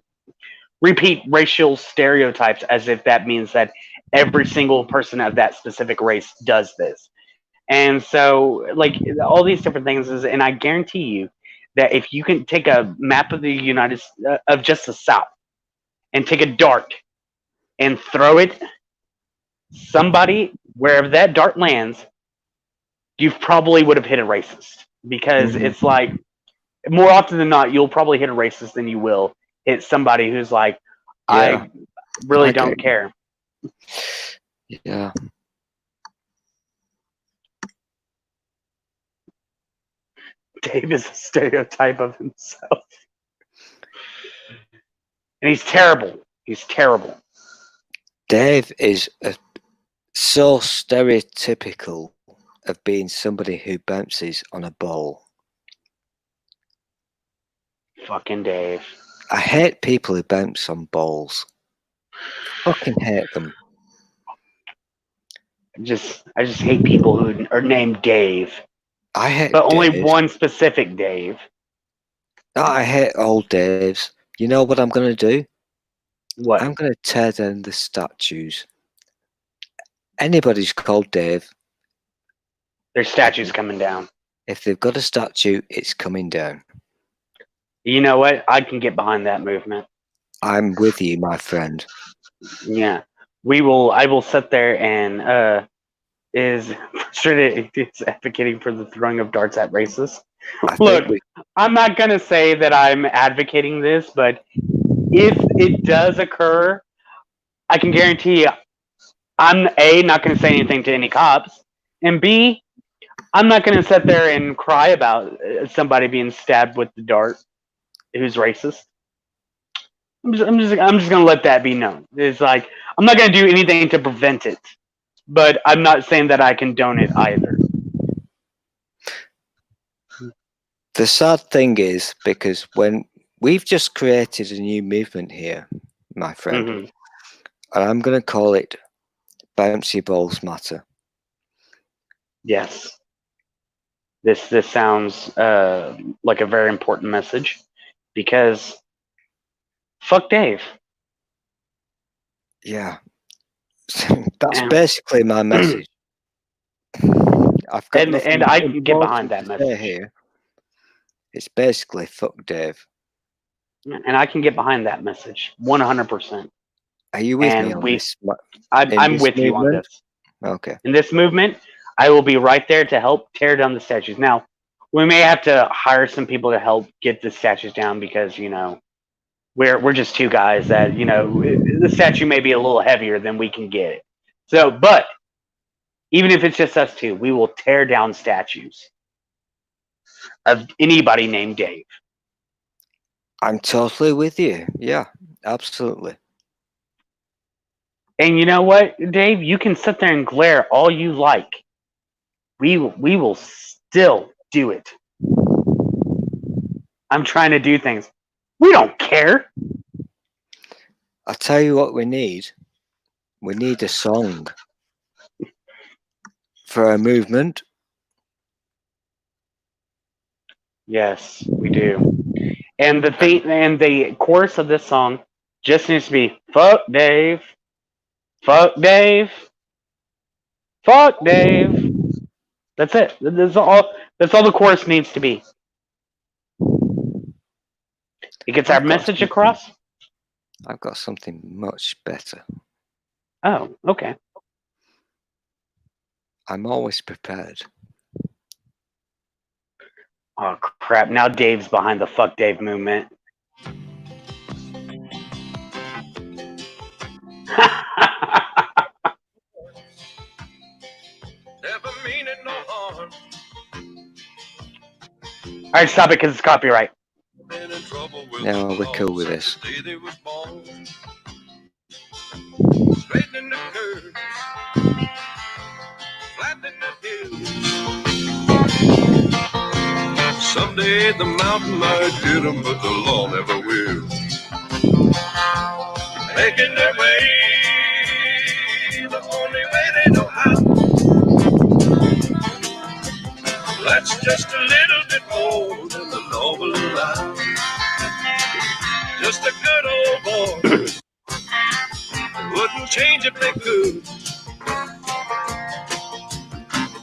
repeat racial stereotypes as if that means that every single person of that specific race does this. And so, like all these different things is, and I guarantee you that if you can take a map of the of just the South and take a dart and throw it, somebody wherever that dart lands, you probably would have hit a racist because Mhm. it's like more often than not, you'll probably hit a racist than you will hit somebody who's like, Yeah, I really I get don't care. you. Yeah. Dave is a stereotype of himself. And he's terrible. He's terrible. Dave is so stereotypical of being somebody who bounces on a ball. Fucking Dave. I hate people who bounce on balls. Fucking hate them. I just hate people who are named Dave. I hate But only Dave. one specific Dave. No, I hate old Daves. You know what I'm going to do? What? I'm going to tear down the statues. Anybody's called Dave. There's statues coming down. If they've got a statue, it's coming down. You know what? I can get behind that movement. I'm with you, my friend. Yeah. I will sit there and is advocating for the throwing of darts at racists. Look, I'm not gonna say that I'm advocating this, but if it does occur, I can guarantee you I'm A, not gonna say anything to any cops, and B, I'm not gonna sit there and cry about somebody being stabbed with the dart who's racist. I'm just gonna let that be known. It's like I'm not gonna do anything to prevent it, but I'm not saying that I condone it either. The sad thing is, because when we've just created a new movement here, my friend, Mm-hmm. and I'm going to call it Bouncy Balls Matter. Yes, this sounds like a very important message because fuck Dave. Yeah, that's basically my message. I've got and nothing I can get behind important that to say message. here. It's basically fuck Dave. And I can get behind that message 100%. Are you with me And on this? I'm this with you on movement? this. Okay. In this movement, I will be right there to help tear down the statues. Now, we may have to hire some people to help get the statues down because we're just two guys that the statue may be a little heavier than we can get it. So, but even if it's just us two, we will tear down statues of anybody named Dave. I'm totally with you. Yeah, absolutely. And you know what, Dave? You can sit there and glare all you like. We will still do it. I'm trying to do things. We don't care. I'll tell you what we need. We need a song for a movement. Yes, we do. And the chorus of this song just needs to be "Fuck Dave, fuck Dave, fuck Dave." That's it. That's all. That's all the chorus needs to be. It gets our message across. I've got something much better. Oh, okay. I'm always prepared. Oh crap! Now Dave's behind the "Fuck Dave" movement. All right, stop it because it's copyright. No, we're cool with this. Straightening the curves, flattening the hills. Someday the mountain might hit 'em, but the law never will. Making their way the only way they know how. That's just a little bit more than the law will allow. Just a good old boy. Wouldn't change if they could.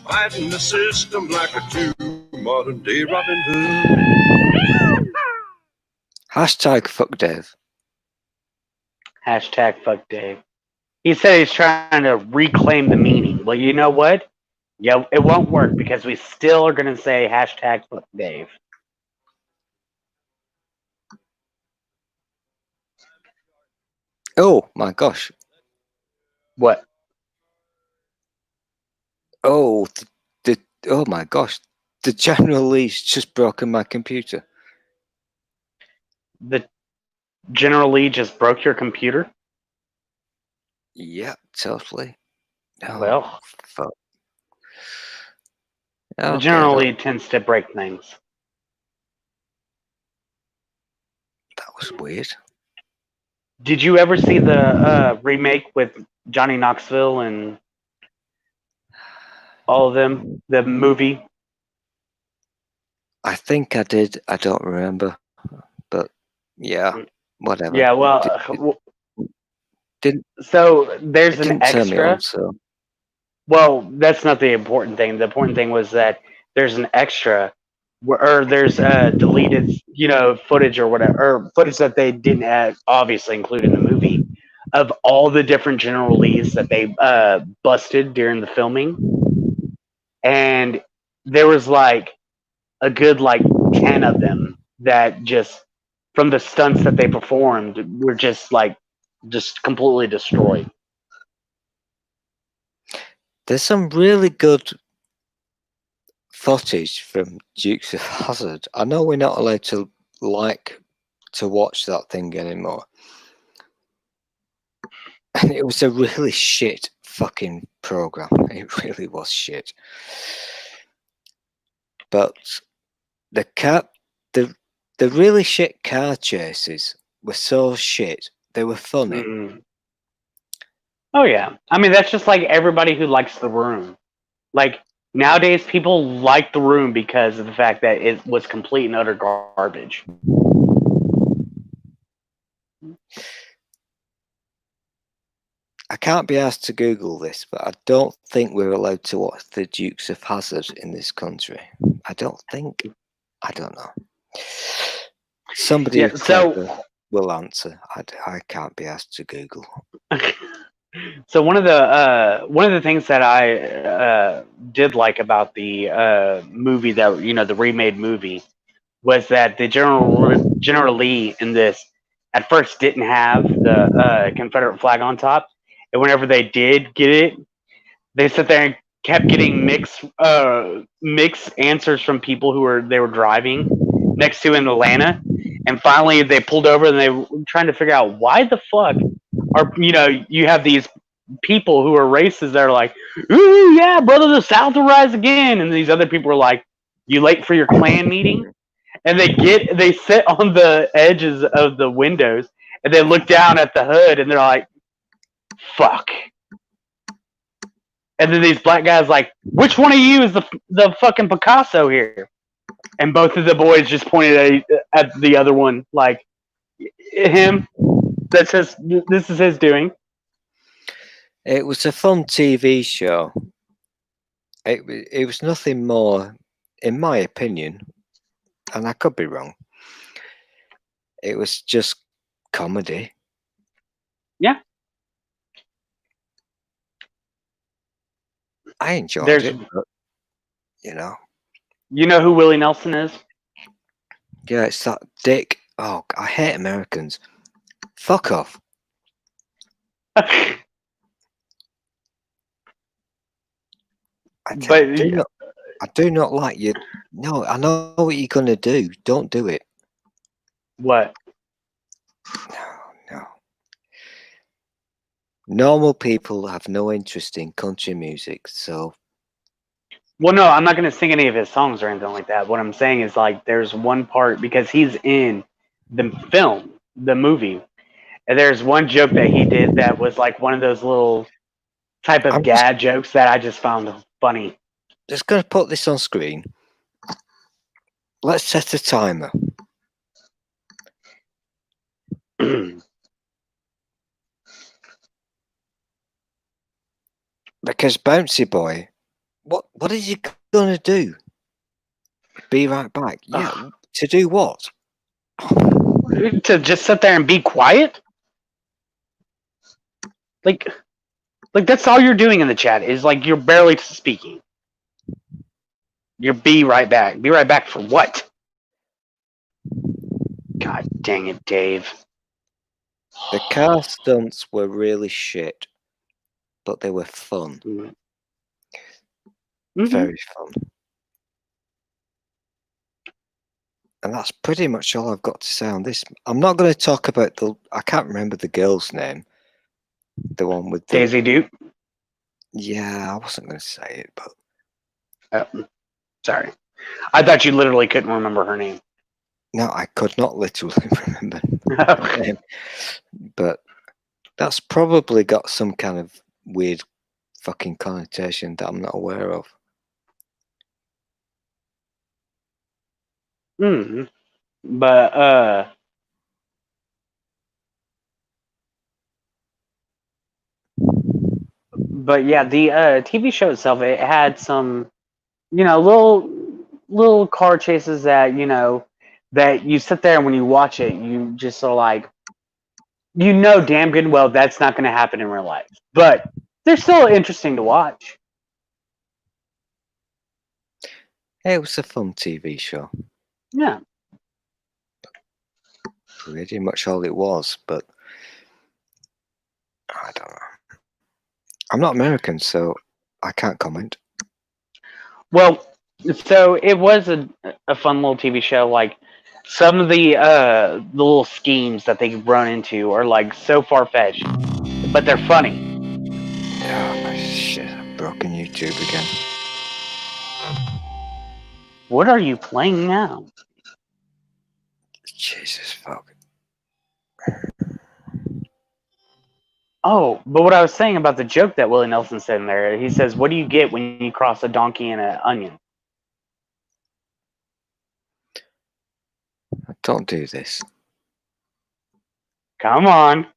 Fighting the system like a true modern day Robin Hood. Hashtag fuck Dave. Hashtag fuck Dave. He said he's trying to reclaim the meaning. Well, you know what? Yeah, it won't work because we still are going to say hashtag fuck Dave. Oh my gosh. What? Oh, oh my gosh. The General Lee's just broken my computer. The General Lee just broke your computer? Yeah, totally. Oh, Well, fuck. the Okay, General Lee tends to break things. that was weird. Did you ever see the remake with Johnny Knoxville and all of them? The movie? I think I did. I don't remember. But yeah, whatever. Yeah, well, Didn't so there's it an didn't turn me extra. on, so Well, that's not the important thing. The important thing was that there's an extra, or there's deleted, footage or whatever, or footage that they didn't have, obviously include in the movie, of all the different General Lees that they busted during the filming, and there was like a good 10 of them that just from the stunts that they performed were just completely destroyed. there's some really good footage from Dukes of Hazzard. I know we're not allowed to watch that thing anymore. And it was a really shit fucking program. It really was shit. But the really shit car chases were so shit. They were funny. Mm. Oh yeah, I mean that's just like everybody who likes The Room. Like nowadays, people like The Room because of the fact that it was complete and utter garbage. I can't be asked to Google this, but I don't think we're allowed to watch the Dukes of Hazzard in this country. I don't think. I don't know. Somebody Yeah, who's so- clever will answer. I can't be asked to Google. So one of the things that I did like about the movie that the remade movie was that the General Lee in this at first didn't have the Confederate flag on top, and whenever they did get it, they sat there and kept getting mixed answers from people who were driving next to in Atlanta, and finally they pulled over and they were trying to figure out why the fuck are you have these people who are racist that are like, ooh yeah, brother, the South will rise again, and these other people are like, you late for your Klan meeting? And they sit on the edges of the windows and they look down at the hood and they're like, fuck. And then these black guys like, which one of you is the fucking Picasso here? And both of the boys just pointed at the other one like, him. This is his doing. It was a fun TV show. It was nothing more, in my opinion, and I could be wrong. It was just comedy. Yeah. I enjoyed There's- it, but, You know who Willie Nelson is? yeah, it's that dick. Oh, I hate Americans. Fuck off. I do not like you. No, I know what you're gonna do. Don't do it. What? No. Normal people have no interest in country music, so Well, no, I'm not going to sing any of his songs or anything like that. What I'm saying is, like, there's one part because he's in the film, the movie, and there's one joke that he did that was like one of those little type of I'm dad jokes that I just found funny. just going to put this on screen. Let's set a timer. Because Bouncy Boy, what is he going to do? Be right back. Yeah, to do what? To just sit there and be quiet? Like that's all you're doing in the chat is like you're barely speaking. You're be right back. Be right back for what? God dang it, Dave. The car stunts were really shit, but they were fun. Mm-hmm. Very fun. And that's pretty much all I've got to say on this. I'm not going to talk about I can't remember the girl's name. The one with the... Daisy Duke? Yeah, I wasn't going to say it, but... Sorry. I thought you literally couldn't remember her name. No, I could not literally remember her name. But that's probably got some kind of weird fucking connotation that I'm not aware of. But yeah, the TV show itself, it had some, little car chases that, that you sit there and when you watch it, you just are like, damn good and well that's not going to happen in real life. But they're still interesting to watch. It was a fun TV show. Yeah. Pretty much all it was, but I don't know. I'm not American, so I can't comment. Well, so it was a fun little TV show. Like some of the little schemes that they run into are like so far fetched, but they're funny. Oh shit! I've broken YouTube again. What are you playing now? Jesus fuck. Oh, but what I was saying about the joke that Willie Nelson said in there, he says, "What do you get when you cross a donkey and an onion?" Don't do this. Come on,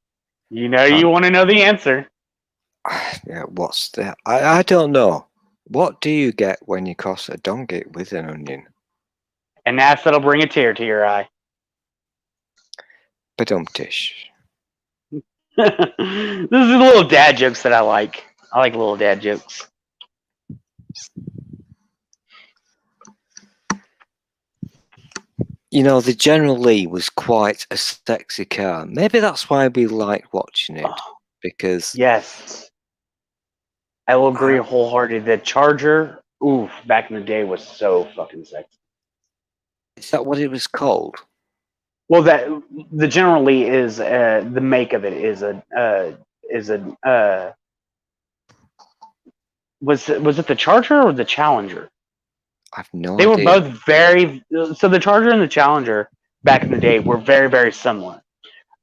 you want to know the answer. Yeah, what's that? I don't know. What do you get when you cross a donkey with an onion? An ass that'll bring a tear to your eye. Badum-tish. This is the little dad jokes that I like. I like little dad jokes. You know, the General Lee was quite a sexy car. Maybe that's why we liked watching it. Because... Yes. I will agree wholeheartedly. The Charger, oof, back in the day was so fucking sexy. Is that what it was called? Well, the General Lee is the make of it is was it the Charger or the Challenger? I've no idea. They were both so the Charger and the Challenger back in the day were very, very similar.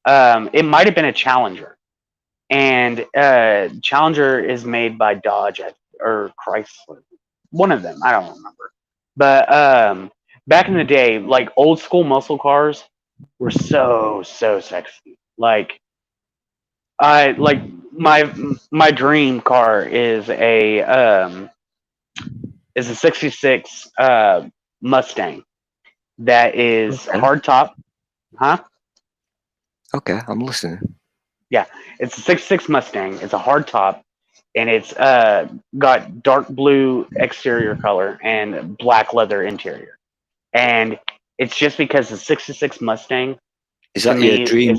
It might have been a Challenger, and Challenger is made by Dodge or Chrysler, one of them. I don't remember, but back in the day, like old school muscle cars were so sexy. Like my dream car is a 66 Mustang that is hard top. Huh? Okay, I'm listening. Yeah, it's a 66 Mustang. It's a hard top, and it's got dark blue exterior color and black leather interior. And it's just because the 66 Mustang is that your dream?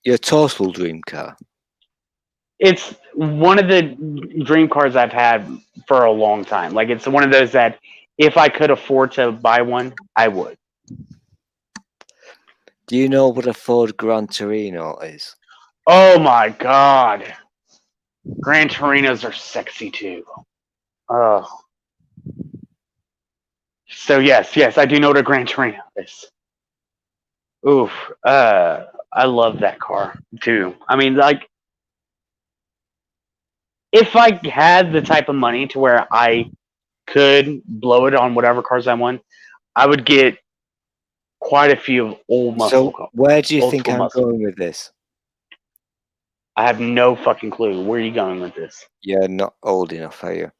Your total dream car? It's one of the dream cars I've had for a long time. Like it's one of those that if I could afford to buy one, I would. Do you know what a Ford Gran Torino is? Oh my god. Gran Torinos are sexy too. Oh. So yes, I do know what a Gran Torino is. Oof. I love that car too. I mean, like, if I had the type of money to where I could blow it on whatever cars I want, I would get quite a few old muscle So cars. where do you Old think school I'm muscle. going with this? I have no fucking clue. Where are you going with this? You're not old enough, are you?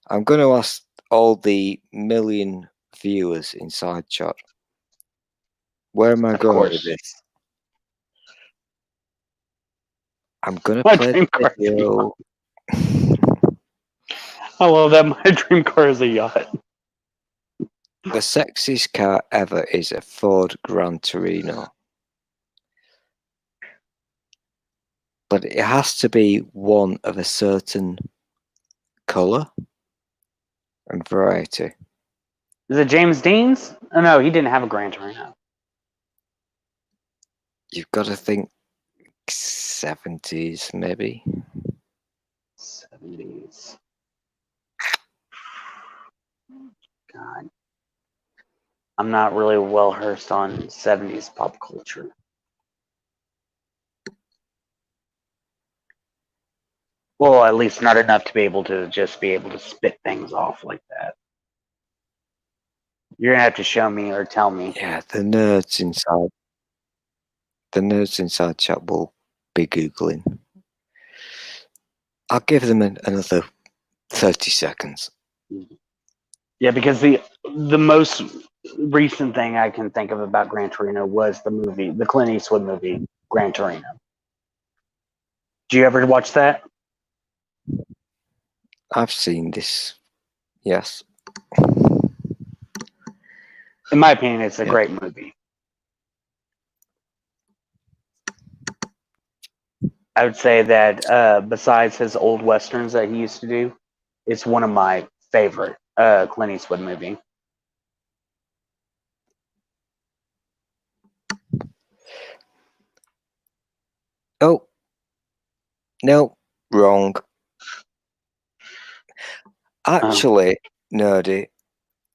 I'm going to ask all the million viewers inside chat. Where am I Of going with course. this? I'm going to My play dream the car is a video. I love that. My dream car is a yacht. The sexiest car ever is a Ford Gran Torino. But it has to be one of a certain colour and variety. Is it James Dean's? Oh no, he didn't have a Gran Torino. You've got to think 70s, maybe. 70s. God. I'm not really well versed on 70s pop culture. Well, at least not enough to be able to just be able to spit things off like that. You're gonna have to show me or tell me. Yeah, the nerds inside chat will be Googling. I'll give them another 30 seconds. Yeah, because the most recent thing I can think of about Gran Torino was the movie, the Clint Eastwood movie, Gran Torino. Did you ever watch that? I've seen this. Yes. In my opinion, it's a Yeah. great movie. I would say that besides his old westerns that he used to do, it's one of my favorite Clint Eastwood movie. Oh. No, wrong. Actually, Nerdy,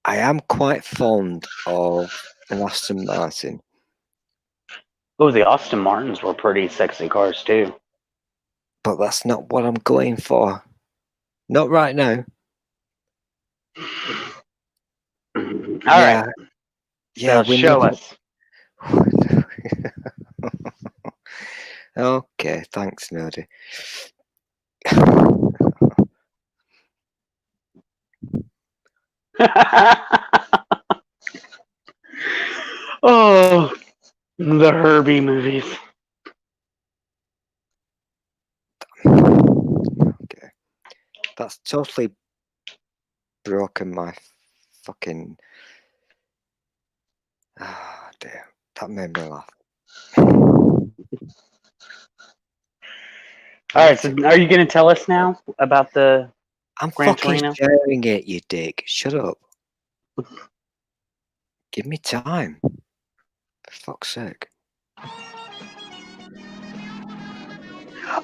I am quite fond of an Aston Martin. Oh, the Aston Martins were pretty sexy cars too. But that's not what I'm going for. Not right now. All Yeah. right. Yeah, So show us. Okay, thanks, Nerdy. Oh, the Herbie movies. Okay. That's totally broken my fucking... Ah, dear. That made me laugh. All right, so are you going to tell us now about the I'm Gran fucking Torino? sharing it, you dick. Shut up. Give me time. For fuck's sake.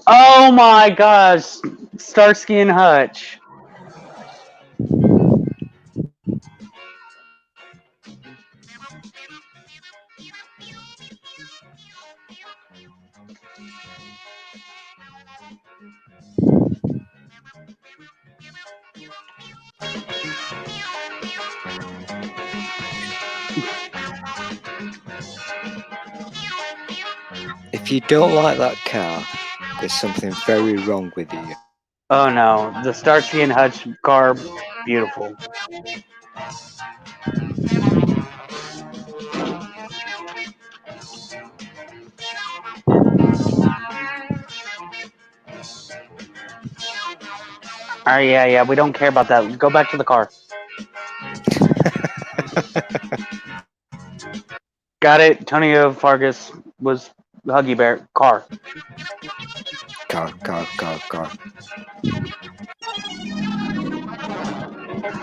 Oh my gosh, Starsky and Hutch. If you don't like that car, there's something very wrong with you. Oh no, the Starsky and Hutch car, beautiful. All right, yeah, we don't care about that. Go back to the car. Got it. Tonio Fargas was Huggy Bear. Car. Car.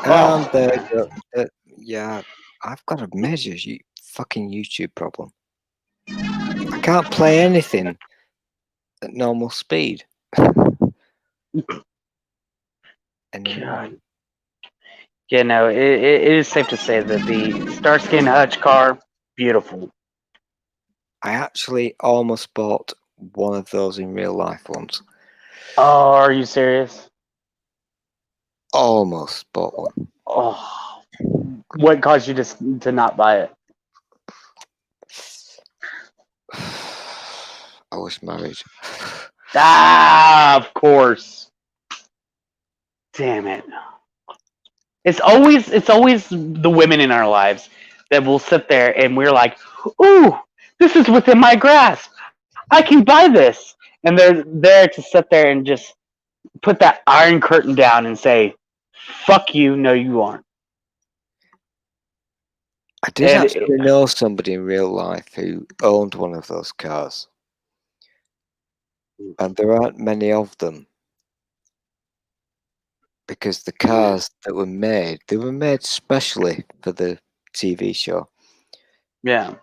Oh. There you go. Yeah, I've got a major fucking YouTube problem. I can't play anything at normal speed. Anymore. God. Yeah, no, it is safe to say that the Starsky and Hutch car, beautiful. I actually almost bought one of those in real life once. Oh, are you serious? Almost bought one. Oh, what caused you to not buy it? I was married. Ah, of course. Damn it. It's always the women in our lives that will sit there and we're like, "Ooh, this is within my grasp. I can buy this." And they're there to sit there and just put that iron curtain down and say, "Fuck you, no you aren't." I did And actually know somebody in real life who owned one of those cars. And there aren't many of them. Because the cars that were made, they were made specially for the TV show. yeah.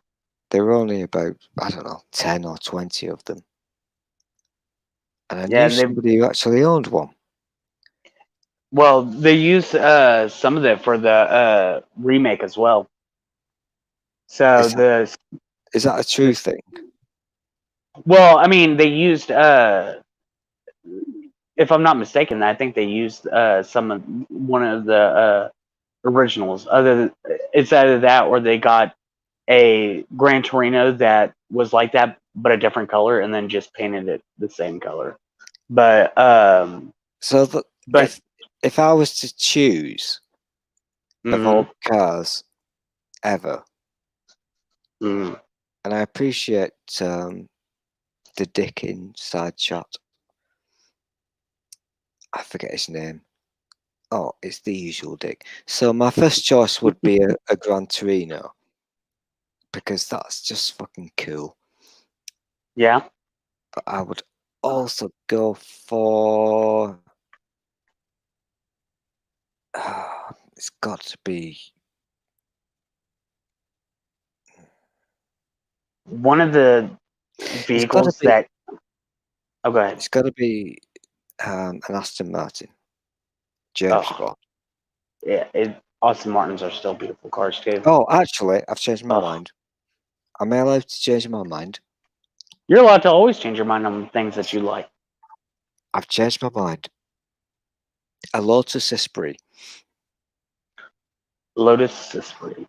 There were only about, I don't know, 10 or 20 of them. And I Yeah, knew somebody who actually owned one. well, they use some of it for the remake as well. So Is that a true thing? well, I mean, they used if I'm not mistaken, I think they used one of the originals. It's either that or they got a Gran Torino that was like that but a different color and then just painted it the same color. But So that but if I was to choose of all cars ever, mm, and I appreciate the dick inside shot. I forget his name. Oh, it's the usual dick. So my first choice would be a Gran Torino. Because that's just fucking cool. yeah. But I would also go for... it's got to be... One of the It's got to vehicles be... that oh go ahead. It's got to be an Aston Martin. James Oh, Bond. yeah, Austin Martins are still beautiful cars too. Oh, actually, I've changed my Oh. mind. Am I allowed to change my mind? You're allowed to always change your mind on things that you like. I've changed my mind. A Lotus Esprit. Lotus is free.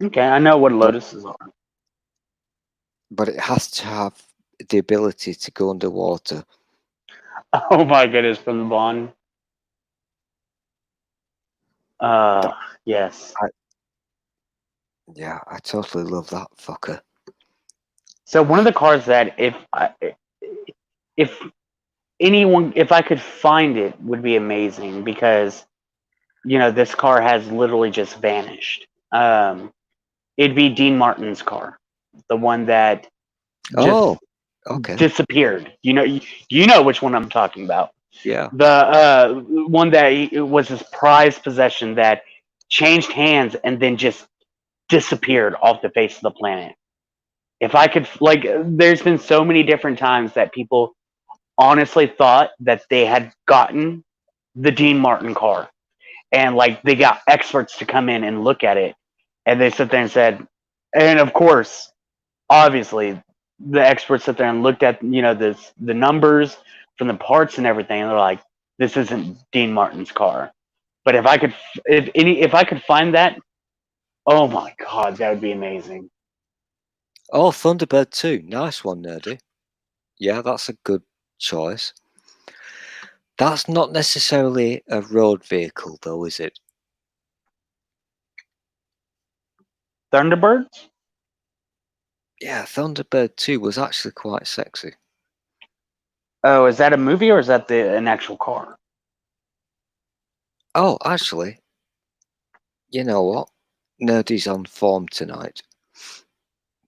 Okay, I know what Lotuses are. But it has to have the ability to go underwater. Oh my goodness, from the Bond. Yes. Yeah, I totally love that fucker. So one of the cars that if anyone, if I could find it, would be amazing because this car has literally just vanished. It'd be Dean Martin's car, the one that just okay. disappeared. You know which one I'm talking about. Yeah. The one that was his prized possession that changed hands and then just disappeared off the face of the planet. If I could, there's been so many different times that people honestly thought that they had gotten the Dean Martin car, and they got experts to come in and look at it, and they sit there and said, and of course, obviously, the experts sit there and looked at the numbers from the parts and everything, and they're like, this isn't Dean Martin's car. But if I could find that, oh my god, that would be amazing. Oh, Thunderbird 2. Nice one, Nerdy. Yeah, that's a good choice. That's not necessarily a road vehicle, though, is it? Thunderbirds? Yeah, Thunderbird 2 was actually quite sexy. Oh, is that a movie or is that an actual car? Oh, actually, you know what? Nerdy's on form tonight.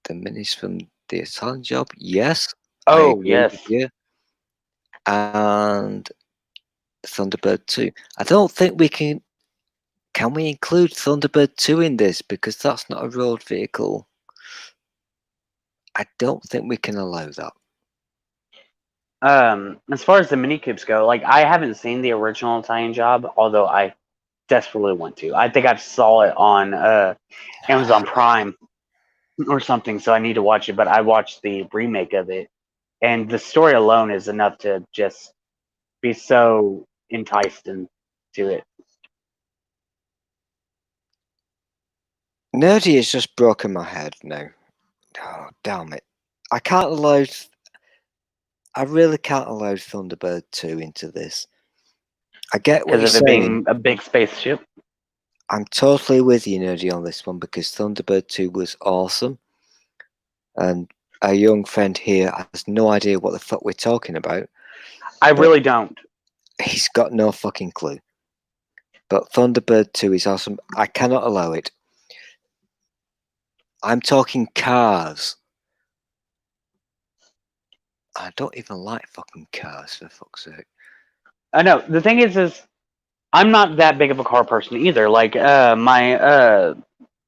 The minis from the Italian Job, yes. I Oh, agree yes. with you. And Thunderbird 2. I don't think we can... Can we include Thunderbird 2 in this? Because that's not a road vehicle. I don't think we can allow that. As far as the Mini Coops go, like I haven't seen the original Italian Job, although I desperately want to. I think I saw it on Amazon Prime or something, so I need to watch it. But I watched the remake of it, and the story alone is enough to just be so enticed into it. Nerdy has just broken my head now. Oh, damn it. I can't allow... I really can't allow Thunderbird 2 into this. I get what you're Because of it saying. being a big spaceship. I'm totally with you, Nerdy, on this one, because Thunderbird 2 was awesome. And our young friend here has no idea what the fuck we're talking about. I really don't. He's got no fucking clue. But Thunderbird 2 is awesome. I cannot allow it. I'm talking cars. I don't even like fucking cars, for fuck's sake. I know. The thing is I'm not that big of a car person either. Like my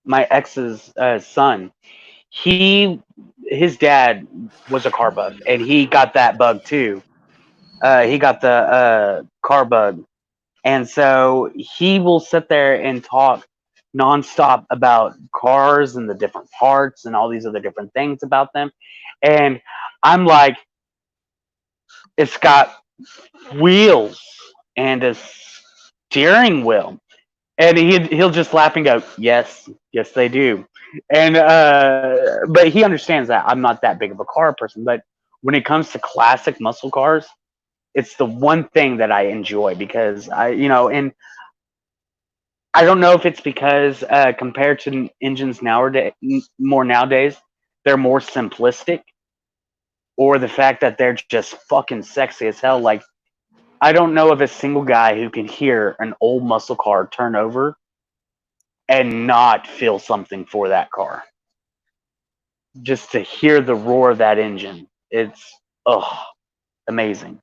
ex's son, his dad was a car buff, and he got that bug too. He got the car bug, and so he will sit there and talk nonstop about cars and the different parts and all these other different things about them. And I'm like, it's got wheels and a steering wheel. And he'll just laugh and go, yes, they do. And but he understands that I'm not that big of a car person. But when it comes to classic muscle cars, it's the one thing that I enjoy because and I don't know if it's because compared to engines nowadays, they're more simplistic, or the fact that they're just fucking sexy as hell. Like, I don't know of a single guy who can hear an old muscle car turn over and not feel something for that car. Just to hear the roar of that engine, it's amazing.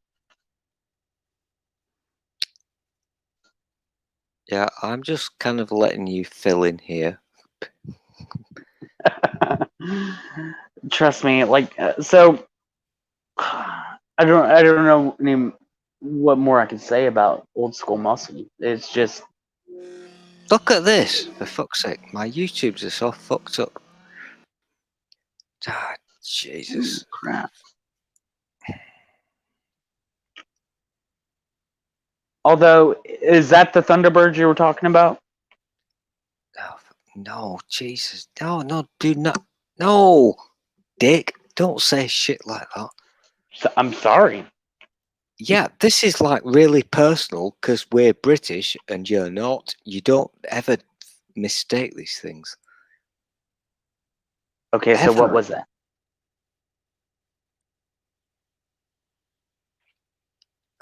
Yeah, I'm just kind of letting you fill in here. Trust me, like so. I don't know what more I can say about old school muscle. It's just Look at this, for fuck's sake. My YouTubes are so fucked up. Ah, Jesus. crap. Although, is that the Thunderbird you were talking about? Oh, no, Jesus. No, do not. No, Dick, don't say shit like that. I'm sorry. Yeah, this is like really personal because we're British and you're not. You don't ever mistake these things. Okay, so what was that?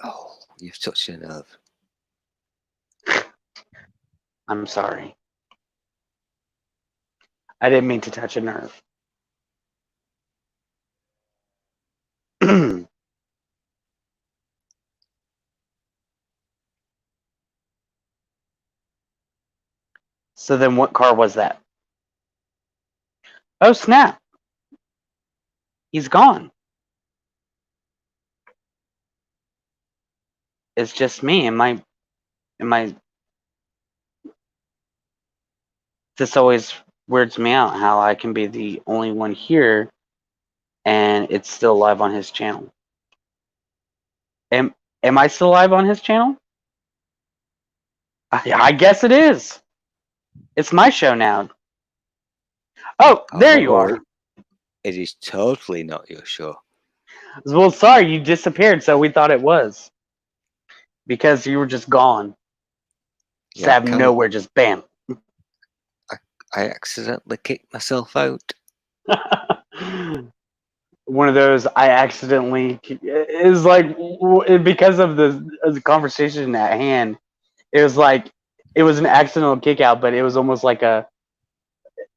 Oh, you've touched a nerve. I'm sorry. I didn't mean to touch a nerve. So then what car was that? Oh, snap. He's gone. It's just me. Am I this always weirds me out how I can be the only one here and it's still live on his channel. Am I still live on his channel? I guess it is. It's my show now. Oh, there you are. It is totally not your show. Well, sorry, you disappeared, so we thought it was. Because you were just gone. Just out of nowhere, just bam. I accidentally kicked myself out. One of those I accidentally is like because of the conversation at hand. It was like it was an accidental kick out, but it was almost like a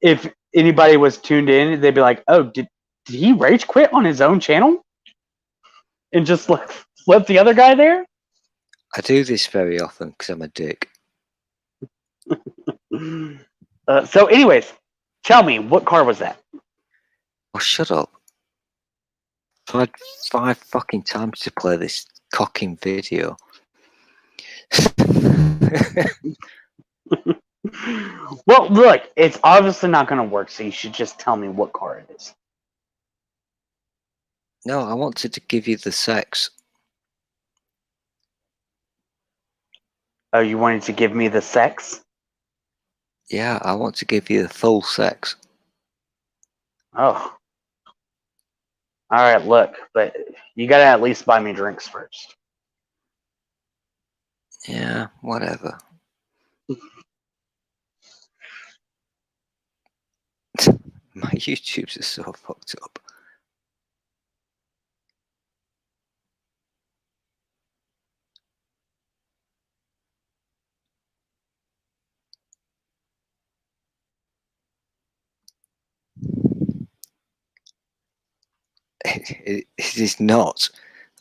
if anybody was tuned in, they'd be like, "Oh, did he rage quit on his own channel and just left the other guy there?" I do this very often because I'm a dick. So, anyways, tell me, what car was that? Oh, shut up. tried 5 fucking times to play this cocking video. Well, look, it's obviously not going to work, so you should just tell me what car it is. No, I wanted to give you the sex. Oh, you wanted to give me the sex? Yeah, I want to give you the full sex. Oh. Alright, look, but you gotta at least buy me drinks first. Yeah, whatever. My YouTubes are so fucked up. It is not.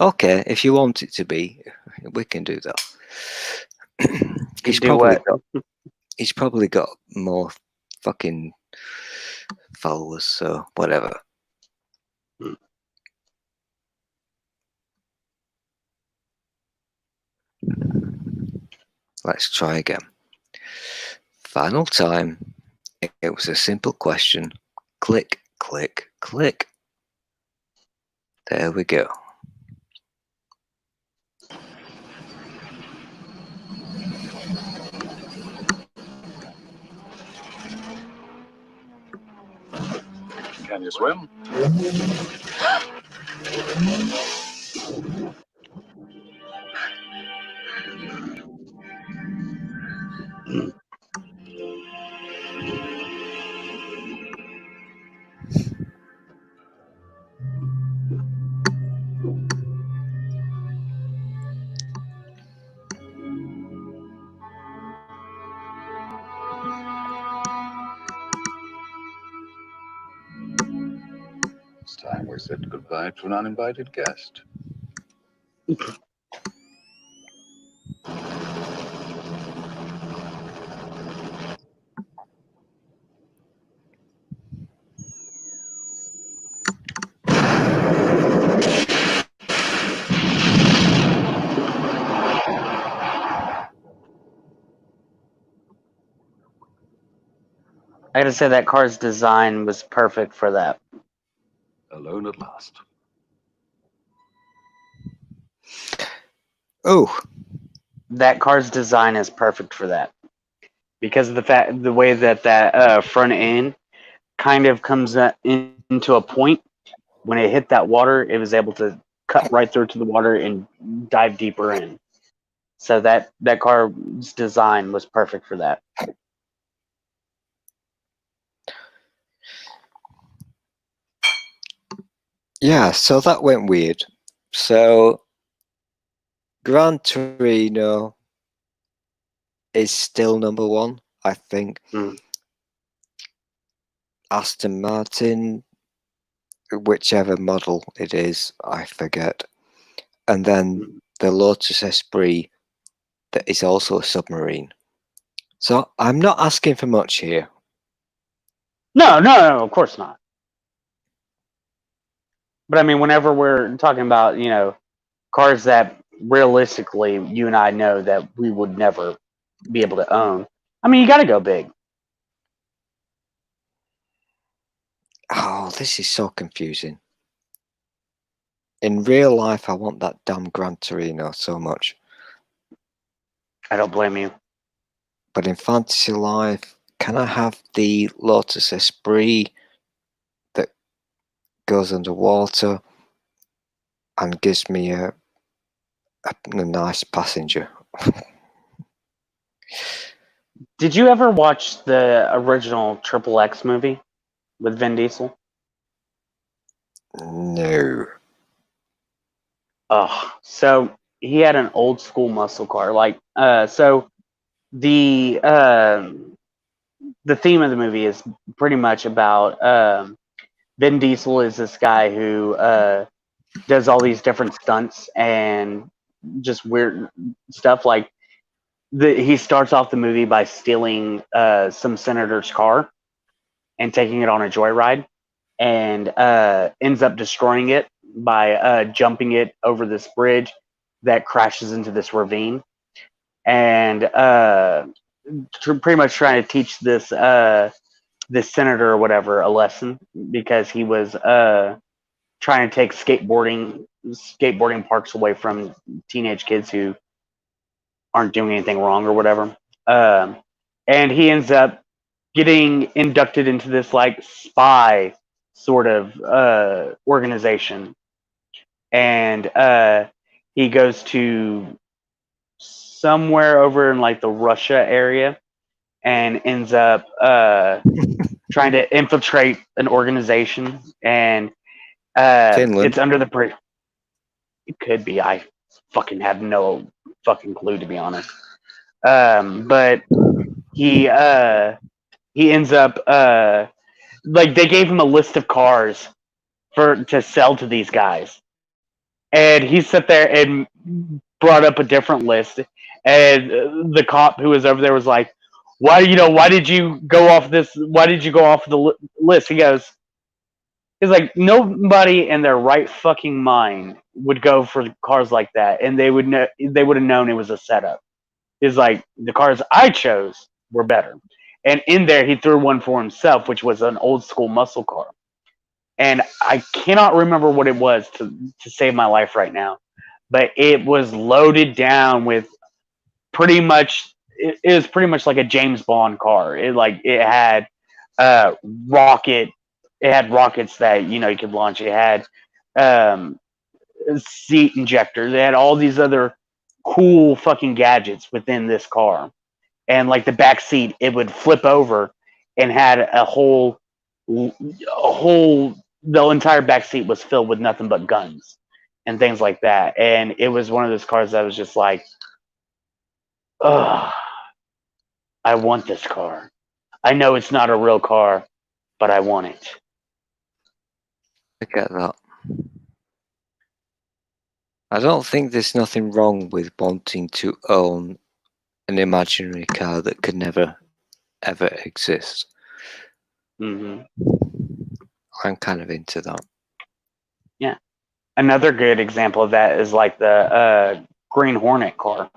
Okay, if you want it to be, we can do that. Do what? He's probably got more fucking followers, so whatever. Let's try again. Final time. It was a simple question. Click, click, click. There we go. Can you swim? It's time we said goodbye to an uninvited guest. I gotta say that car's design was perfect for that. Alone at last. Oh, That car's design is perfect for that. Because of the way that front end kind of comes into a point. When it hit that water, it was able to cut right through to the water and dive deeper in. So that car's design was perfect for that. yeah, so that went weird. So, Gran Torino is still number 1, I think. Mm. Aston Martin, whichever model it is, I forget. And then the Lotus Esprit, that is also a submarine. So I'm not asking for much here. No, of course not. But I mean, whenever we're talking about, cars that realistically you and I know that we would never be able to own, I mean, you got to go big. Oh, this is so confusing. In real life, I want that damn Gran Torino so much. I don't blame you. But in fantasy life, can I have the Lotus Esprit that goes underwater and gives me a nice passenger? Did you ever watch the original Triple X movie with Vin Diesel? No. Oh, so he had an old school muscle car. So the theme of the movie is pretty much about Vin Diesel is this guy who does all these different stunts and just weird stuff. Like he starts off the movie by stealing some senator's car and taking it on a joyride, and ends up destroying it by jumping it over this bridge that crashes into this ravine, and pretty much trying to teach this senator or whatever a lesson because he was trying to take skateboarding parks away from teenage kids who aren't doing anything wrong or whatever. And he ends up getting inducted into this like spy sort of organization, and he goes to somewhere over in like the Russia area and ends up trying to infiltrate an organization, and Finland. it's under the bridge. It could be. I fucking have no fucking clue, to be honest. But he ends up like they gave him a list of cars to sell to these guys, and he sat there and brought up a different list, and the cop who was over there was like, why did you go off the list? He's like, nobody in their right fucking mind would go for cars like that, and they would have known it was a setup. He's like, the cars I chose were better. And in there he threw one for himself, which was an old school muscle car. And I cannot remember what it was to save my life right now, but it was loaded down with pretty much. It was pretty much like a James Bond car. It had rocket. It had rockets that you could launch. It had seat injectors. It had all these other cool fucking gadgets within this car, and like the back seat, it would flip over and had a whole. The entire back seat was filled with nothing but guns and things like that. And it was one of those cars that was just like, ugh, I want this car. I know it's not a real car, but I want it. I get that. I don't think there's nothing wrong with wanting to own an imaginary car that could never, ever exist. Mm-hmm. I'm kind of into that. Yeah. Another good example of that is like the Green Hornet car.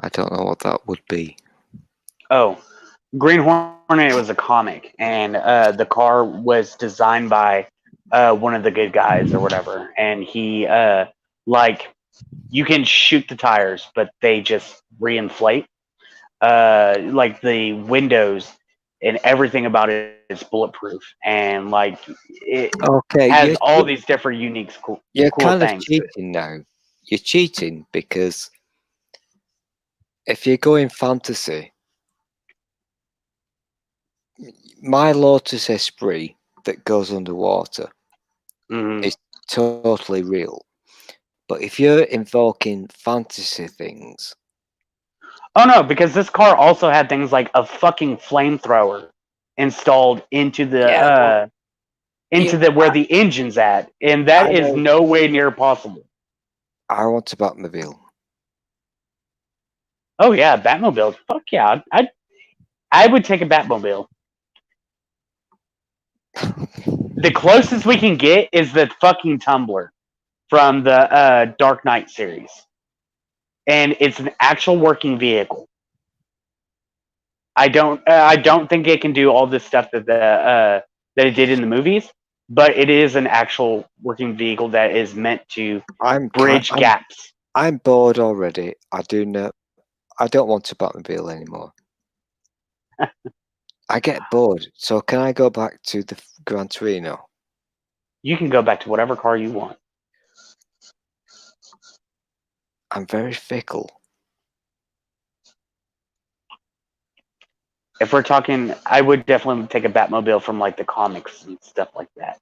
I don't know what that would be. Oh, Green Hornet was a comic, and the car was designed by one of the good guys or whatever. And he like you can shoot the tires, but they just reinflate. Like the windows and everything about it is bulletproof, and like it Okay, has all these different unique cool kind of things. cheating now. You're cheating because if you're going fantasy, my Lotus Esprit that goes underwater Mm-hmm. is totally real. But if you're invoking fantasy things, Oh no, because this car also had things like a fucking flamethrower installed into the where the engine's at, and that I is know. no way near possible. I want a Batmobile. Oh yeah, Batmobile. Fuck yeah, I would take a Batmobile. The closest we can get is the fucking Tumbler from the Dark Knight series, and it's an actual working vehicle. I don't think it can do all this stuff that it did in the movies, but it is an actual working vehicle that is meant to bridge gaps. I'm bored already. I don't want a Batmobile anymore. I get bored. So can I go back to the Gran Torino? You can go back to whatever car you want. I'm very fickle. If we're talking, I would definitely take a Batmobile from like the comics and stuff like that.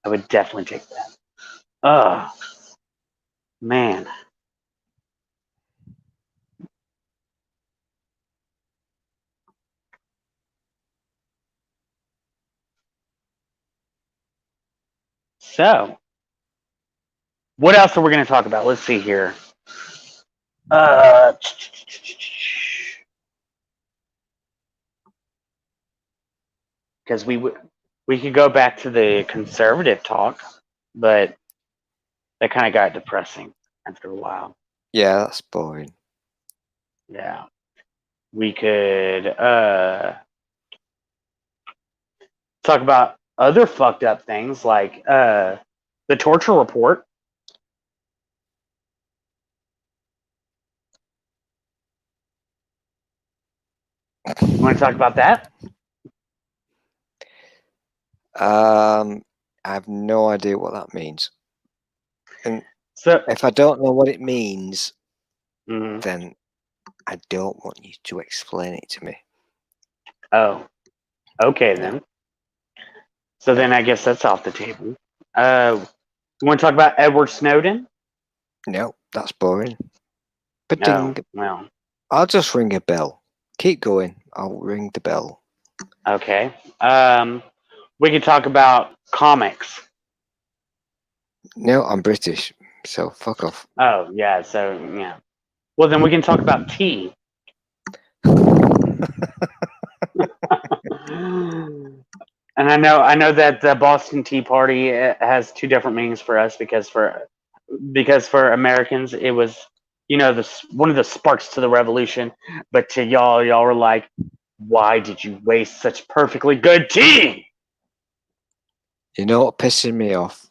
I would definitely take that. Oh, man. So, what else are we going to talk about? Let's see here. Because we could go back to the conservative talk, but that kind of got depressing after a while. Yeah, that's boring. Yeah. We could talk about other fucked up things like the torture report. You want to talk about that? I have no idea what that means. And So, if I don't know what it means, mhm. then I don't want you to explain it to me. Oh, okay then. So then I guess that's off the table. You want to talk about Edward Snowden? No, that's boring. But No. Well, I'll just ring a bell. Keep going. I'll ring the bell. okay. We could talk about comics. No, I'm British, so fuck off. Oh, yeah. So, yeah. Well, then we can talk about tea. And I know that the Boston Tea Party has two different meanings for us because for Americans it was one of the sparks to the revolution, but to y'all were like, why did you waste such perfectly good tea? You know what pissing me off?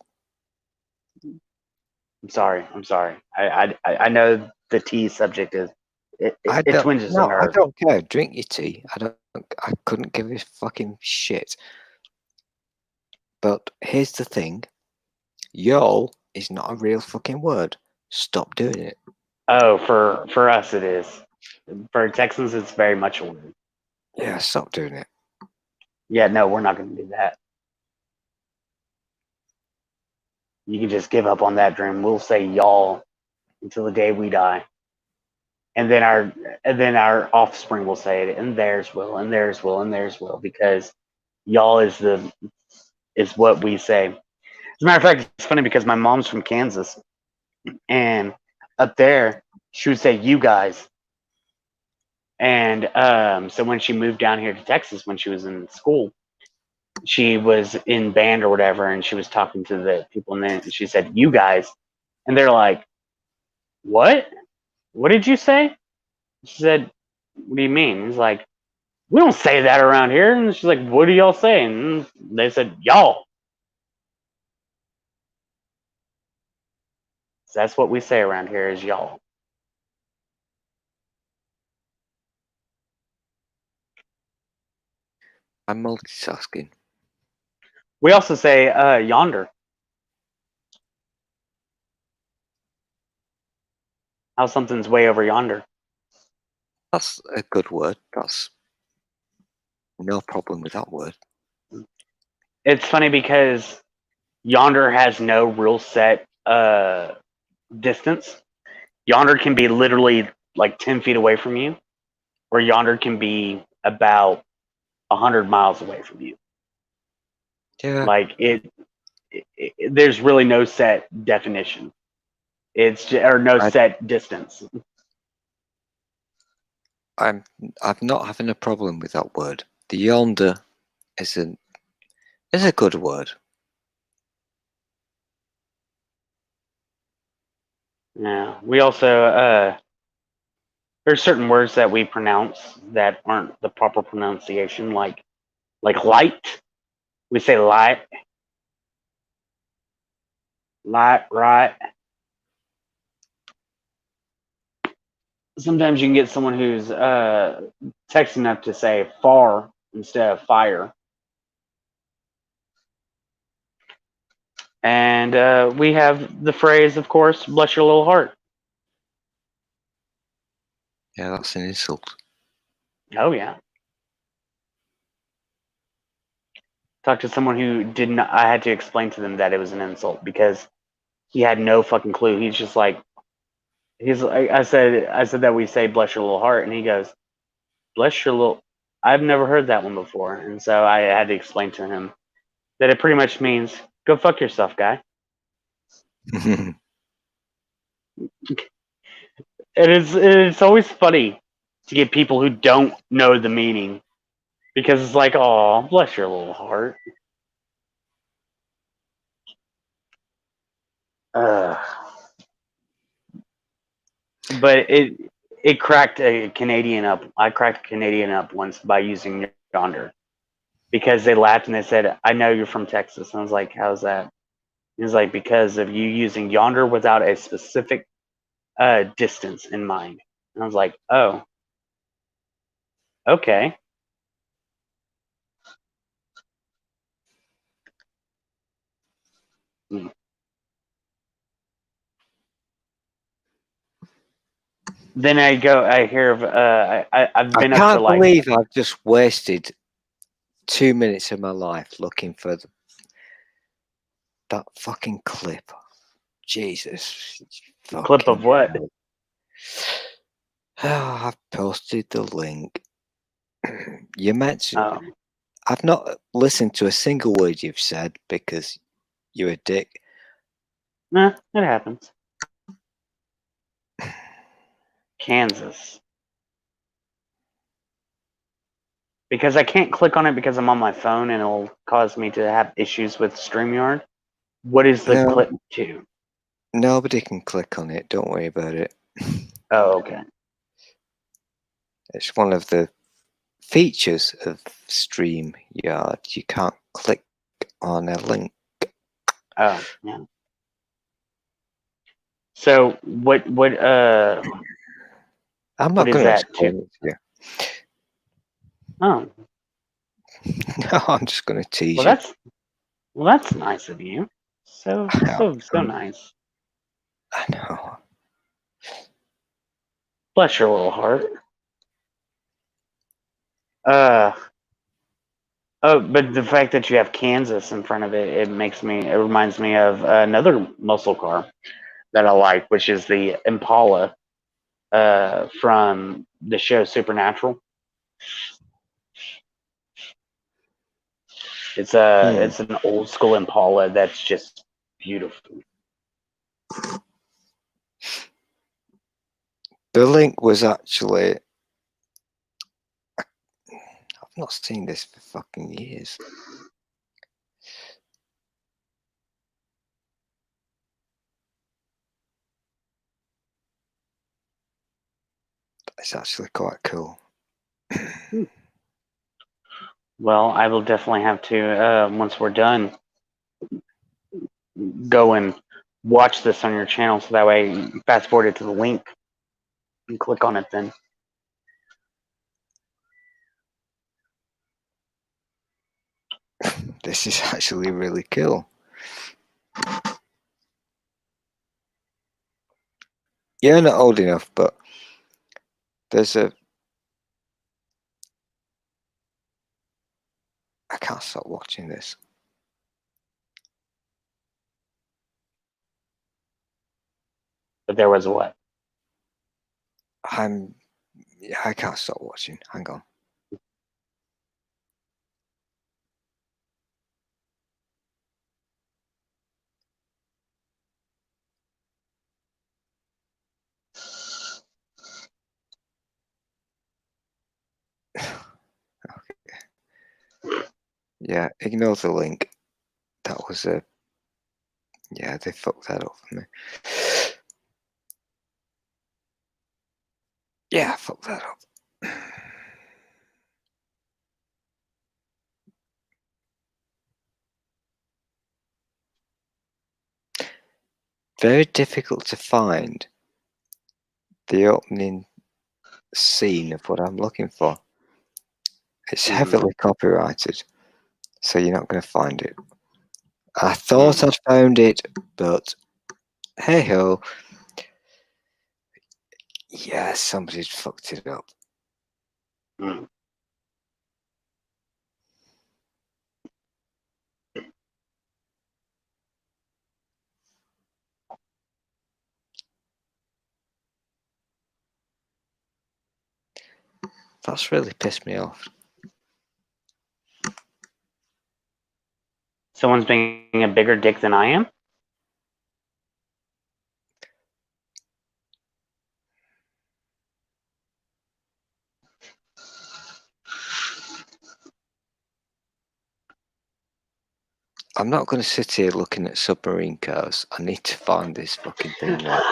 I'm sorry. I know the tea subject is it twinges the No, I nerve. don't care. Drink your tea. I couldn't give a fucking shit. But here's the thing. Y'all is not a real fucking word. Stop doing it. Oh, for us it is. For Texans, it's very much a word. Yeah, stop doing it. Yeah, no, we're not going to do that. You can just give up on that dream. We'll say y'all until the day we die, and then our offspring will say it, and theirs will, and theirs will, and theirs will, because y'all is what we say. As a matter of fact, it's funny because my mom's from Kansas, and up there she would say you guys, and so when she moved down here to Texas when she was in school, she was in band or whatever, and she was talking to the people, and then she said you guys, and they're like, what did you say? She said, what do you mean? He's like, we don't say that around here. And she's like, what do y'all say? And they said, y'all. So that's what we say around here is y'all. I'm multitasking. We also say yonder. How something's way over yonder. That's a good word. That's no problem with that word. It's funny because yonder has no real set distance. Yonder can be literally like 10 feet away from you, or yonder can be about 100 miles away from you. Yeah. Like there's really no set definition. Or no set distance. I'm not having a problem with that word. The yonder is a good word. Yeah. We also there's certain words that we pronounce that aren't the proper pronunciation, like light. We say light, right. Sometimes you can get someone who's text enough to say far instead of fire. And we have the phrase, of course, bless your little heart. Yeah, that's an insult. Oh, yeah. Talked to someone who didn't. I had to explain to them that it was an insult because he had no fucking clue. He's just like, I said that we say bless your little heart, and he goes, bless your little. I've never heard that one before, and so I had to explain to him that it pretty much means Go fuck yourself, guy. It's always funny to get people who don't know the meaning because it's like, oh, bless your little heart. But it cracked a Canadian up. I cracked a Canadian up once by using Yonder because they laughed and they said, "I know you're from Texas." And I was like, "How's that?" He was like, "Because of you using Yonder without a specific distance in mind." And I was like, "Oh, okay." Hmm. Then I hear of, I've I been up for can't like, believe I've just wasted 2 minutes of my life looking for that fucking clip. Jesus. clip of what? Hell. Oh, I've posted the link. You mentioned Oh, I've not listened to a single word you've said because you're a dick. nah, it happens. Kansas. Because I can't click on it because I'm on my phone and it'll cause me to have issues with StreamYard. What is the No, clip to? nobody can click on it. Don't worry about it. Oh, okay. It's one of the features of StreamYard. You can't click on a link. Oh, yeah. So what I'm what not is going to that to? explain it to you. Oh, No, I'm just going to tease well you. that's nice of you. So I know. so nice. I know. Bless your little heart. Uh oh, but the fact that you have Kansas in front of it, it reminds me of another muscle car that I like, which is the Impala from the show Supernatural. It's an old school Impala that's just beautiful. The link was actually. I've not seen this for fucking years. It's actually quite cool. Well, I will definitely have to once we're done go and watch this on your channel so that way you fast forward it to the link and click on it then. This is actually really cool. You're not old enough, but there's a. I can't stop watching this. But there was what? I can't stop watching. Hang on. Yeah, ignore the link. That was a. Yeah, they fucked that up for me. Yeah, fuck that up. Very difficult to find the opening scene of what I'm looking for. It's heavily copyrighted, so you're not going to find it. I thought I'd found it, but hey ho. Yeah, somebody's fucked it up. That's really pissed me off. Someone's being a bigger dick than I am? I'm not going to sit here looking at submarine cars. I need to find this fucking thing now.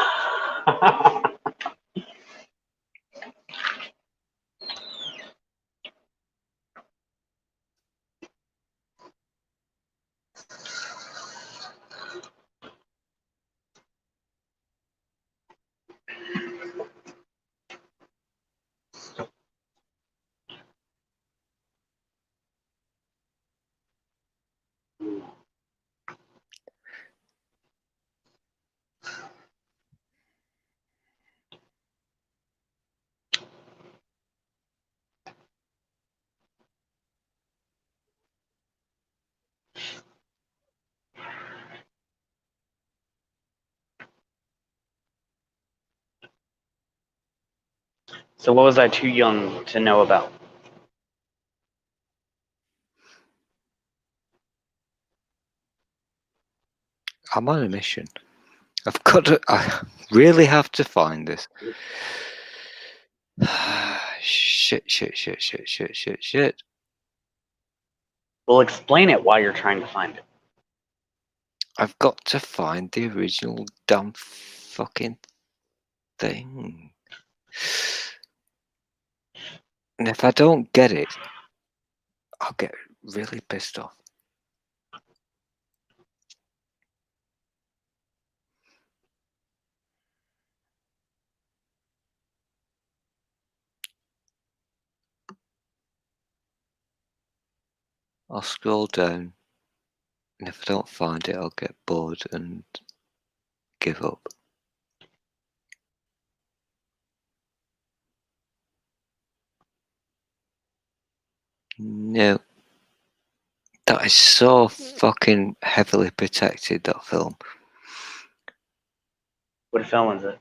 So what was I too young to know about? I'm on a mission. I've got to. I really have to find this. Shit. Well, explain it while you're trying to find it. I've got to find the original damn fucking thing. And if I don't get it, I'll get really pissed off. I'll scroll down, and if I don't find it, I'll get bored and give up. No. That is so fucking heavily protected, that film. What film is it?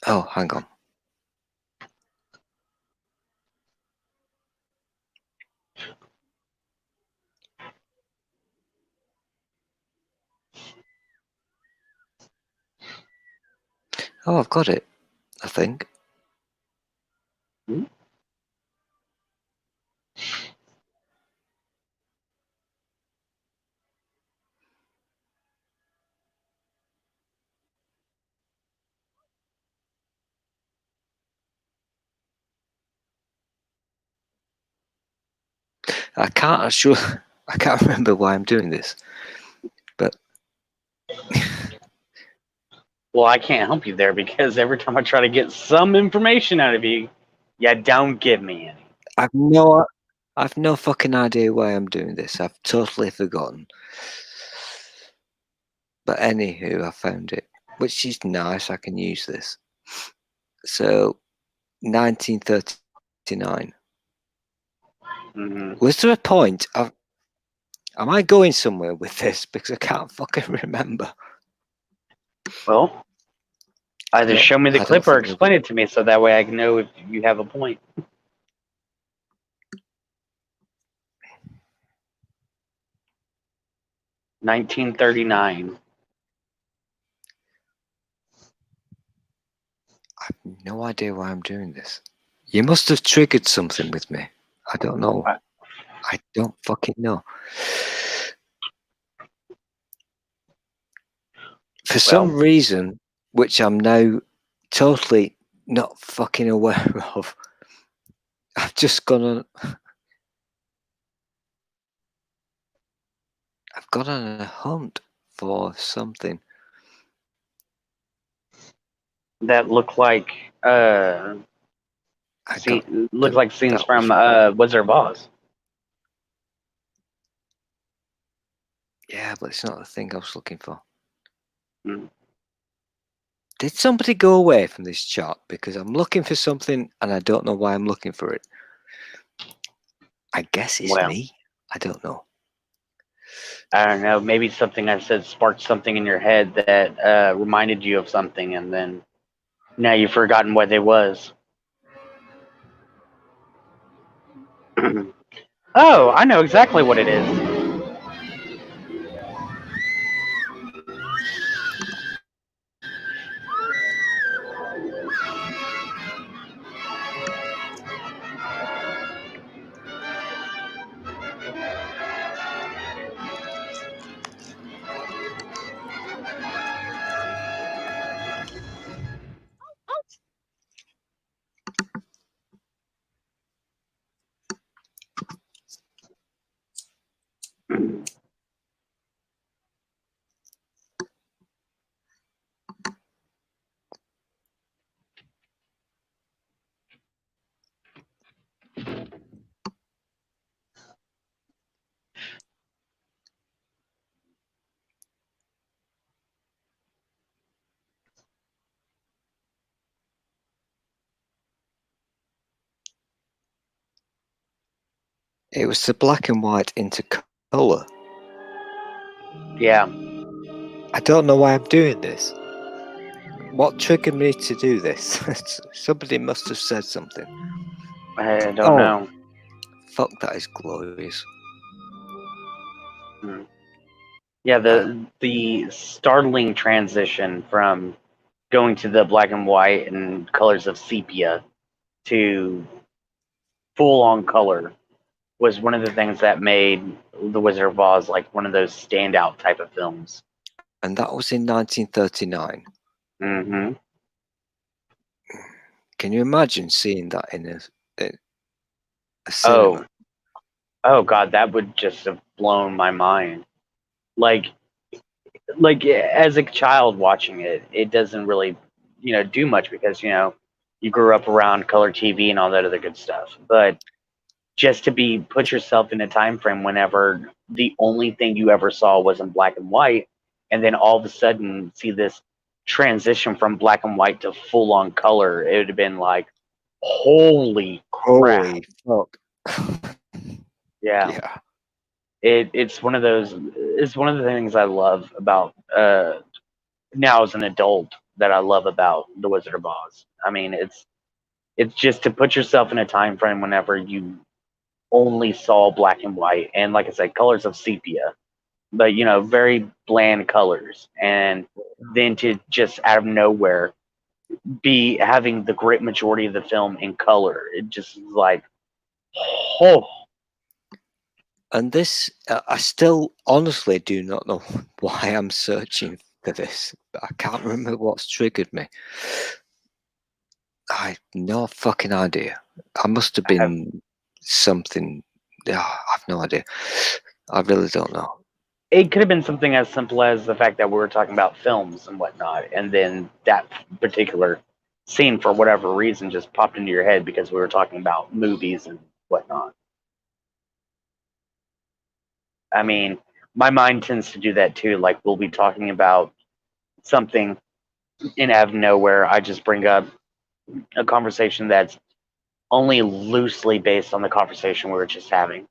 Oh, hang on. Oh, I've got it, I think. Hmm? I can't remember why I'm doing this. But Well, I can't help you there because every time I try to get some information out of you, you don't give me any. I've no fucking idea why I'm doing this. I've totally forgotten. But anywho, I found it, which is nice. I can use this. So, 1939. Mm-hmm. Was there a point of? Am I going somewhere with this? Because I can't fucking remember. Well, either No, show me the I don't clip or think explain it to me so that way I can know if you have a point. $1939. I have no idea why I'm doing this. You must have triggered something with me. I don't know. What? I don't fucking know. For some reason, which I'm now totally not fucking aware of, I've just gone on. I've gone on a hunt for something. That look like I got scenes that from was- Wizard of Oz. Yeah, but it's not the thing I was looking for. Mm. Did somebody go away from this chart? Because I'm looking for something and I don't know why I'm looking for it. I guess it's Well. me. I don't know. I don't know. Maybe something I said sparked something in your head that reminded you of something, and then Now you've forgotten what it was. Oh, I know exactly what it is. It was the black and white into color. Yeah. I don't know why I'm doing this. What triggered me to do this? Somebody must have said something. I don't know. Fuck, that is glorious. Yeah, the startling transition from going to the black and white and colors of sepia to full on color was one of the things that made The Wizard of Oz like one of those standout type of films. And that was in 1939. Mm-hmm. Can you imagine seeing that in a cinema? Oh God, that would just have blown my mind. Like as a child watching it, it doesn't really, do much because you grew up around color TV and all that other good stuff. But just to put yourself in a time frame whenever the only thing you ever saw was in black and white, and then all of a sudden see this transition from black and white to full on color, it would have been like, holy crap! Holy fuck. Yeah. Yeah. It's one of those. It's one of the things I love about now as an adult that I love about The Wizard of Oz. I mean, it's just to put yourself in a time frame whenever you only saw black and white and, like I said, colors of sepia, but very bland colors, and then to just out of nowhere be having the great majority of the film in color. It just is like, oh. And this, I still honestly do not know why I'm searching for this. I can't remember what's triggered me. I have no fucking idea. I must have been something. I have no idea. I really don't know. It could have been something as simple as the fact that we were talking about films and whatnot, and then that particular scene, for whatever reason, just popped into your head because we were talking about movies and whatnot. I mean, my mind tends to do that too. Like, we'll be talking about something, and out of nowhere, I just bring up a conversation that's only loosely based on the conversation we were just having.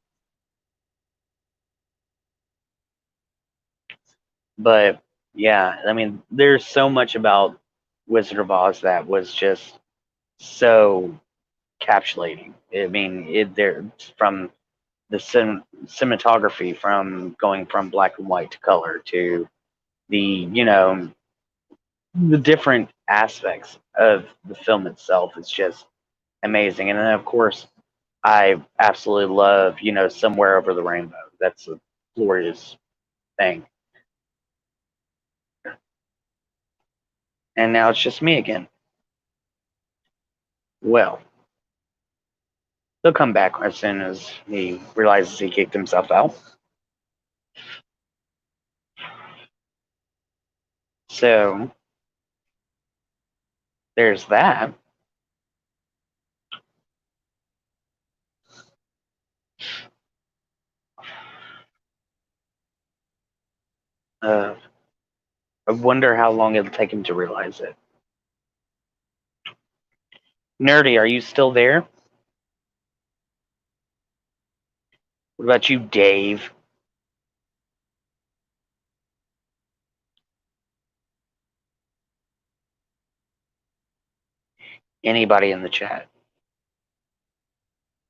But yeah, I mean, there's so much about Wizard of Oz that was just so capsulating. I mean, there from the cinematography, from going from black and white to color, to the the different aspects of the film itself is just amazing. And then of course, I absolutely love Somewhere Over the Rainbow. That's a glorious thing. And now it's just me again. Well, he'll come back as soon as he realizes he kicked himself out. So there's that. I wonder how long it'll take him to realize it. Nerdy, are you still there? What about you, Dave? Anybody in the chat?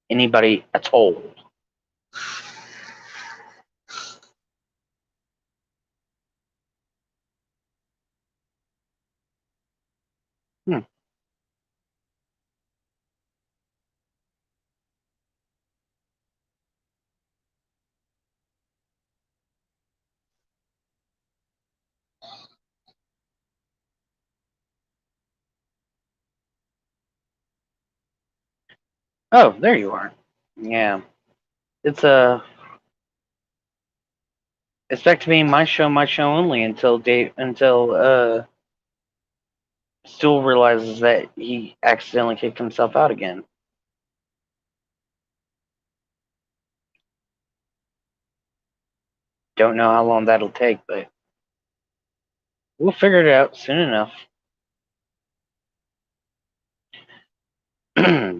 Anybody at all? Hmm. Oh, there you are. Yeah. It's it's back to being my show only until Stool realizes that he accidentally kicked himself out again. Don't know how long that'll take, but we'll figure it out soon enough. Ugh.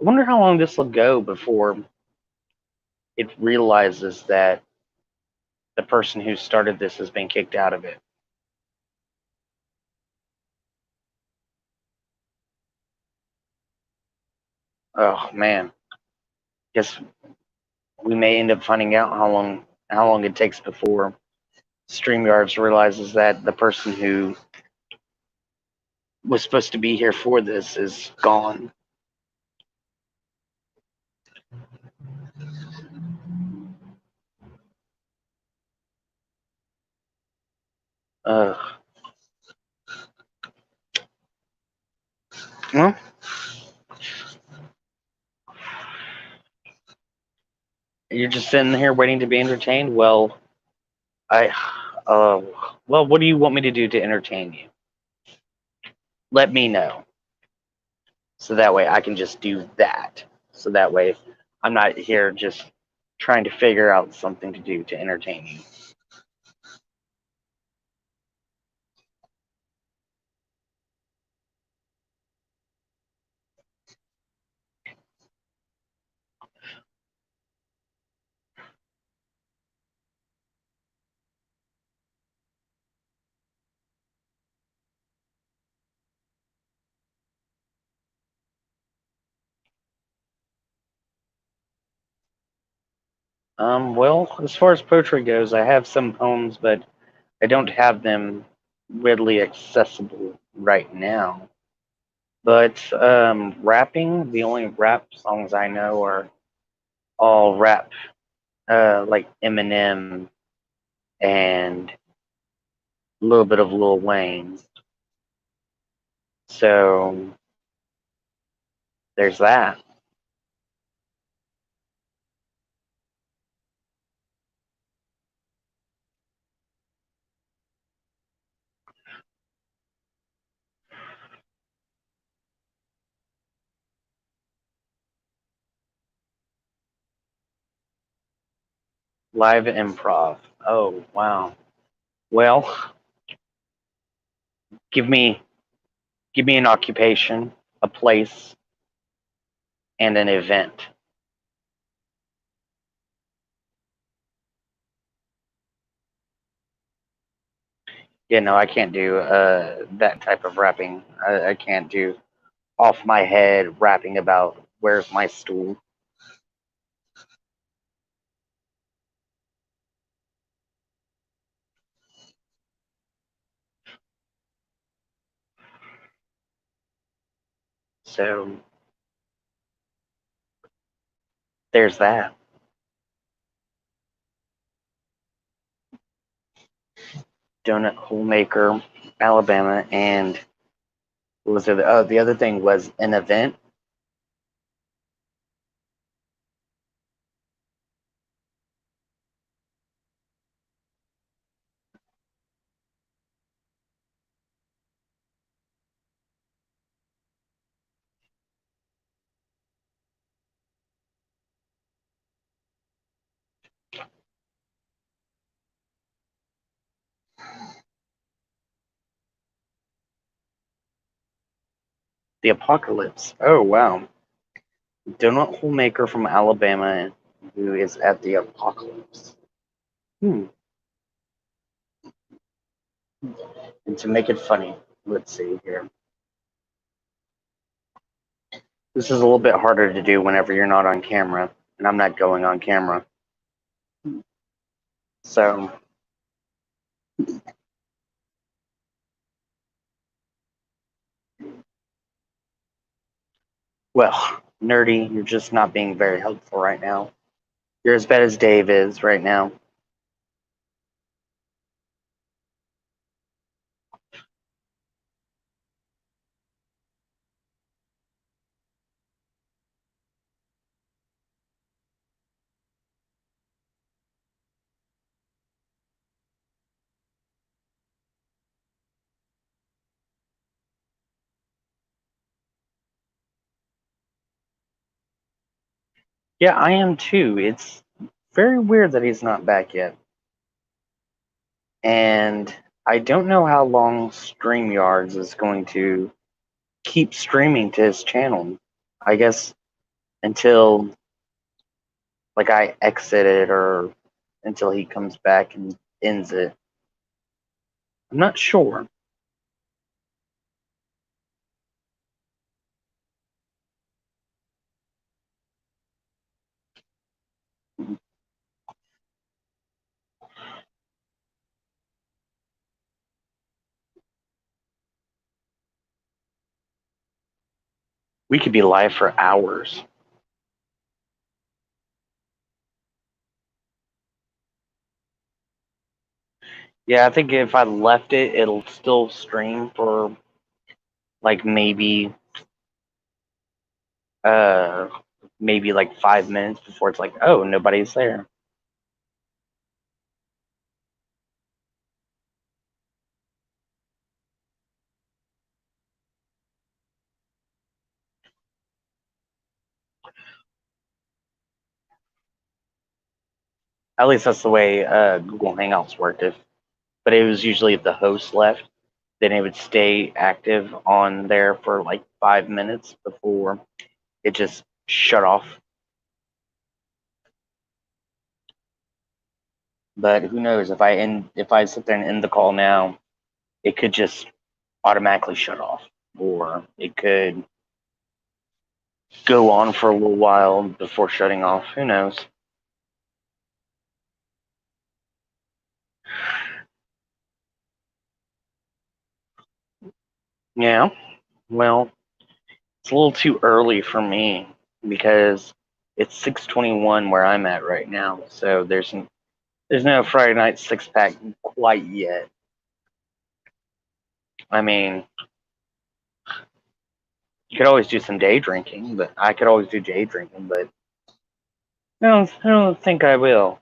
I wonder how long this will go before it realizes that the person who started this has been kicked out of it. Oh man. Guess we may end up finding out how long it takes before StreamYards realizes that the person who was supposed to be here for this is gone. Ugh. Well, you're just sitting here waiting to be entertained. Well, well, what do you want me to do to entertain you? Let me know, so that way I can just do that. So that way I'm not here just trying to figure out something to do to entertain you. Well, as far as poetry goes, I have some poems, but I don't have them readily accessible right now. But rapping, the only rap songs I know are all rap, like Eminem and a little bit of Lil Wayne. So there's that. Live improv. Oh wow. Well, give me an occupation, a place, and an event. Yeah, no, I can't do that type of rapping. I can't do off my head rapping about where's my stool. So there's that. Donut hole maker, Alabama, and what was it? Oh, the other thing was an event. The apocalypse. Oh wow. Donut hole maker from Alabama who is at the apocalypse. Hmm. And to make it funny, let's see here. This is a little bit harder to do whenever you're not on camera, and I'm not going on camera. So, well, Nerdy, you're just not being very helpful right now. You're as bad as Dave is right now. Yeah, I am too. It's very weird that he's not back yet. And I don't know how long StreamYards is going to keep streaming to his channel. I guess until like I exit it or until he comes back and ends it. I'm not sure. We could be live for hours. Yeah, I think if I left it, it'll still stream for like uh maybe like 5 minutes before it's like, oh, nobody's there. At least that's the way Google Hangouts worked. But it was usually if the host left, then it would stay active on there for like 5 minutes before it just shut off. But who knows, if I sit there and end the call now, it could just automatically shut off, or it could go on for a little while before shutting off. Who knows? Yeah. Well, it's a little too early for me because it's 6:21 where I'm at right now. So there's no Friday night six pack quite yet. I mean, you could always do some day drinking, but I could always do day drinking, but I don't think I will.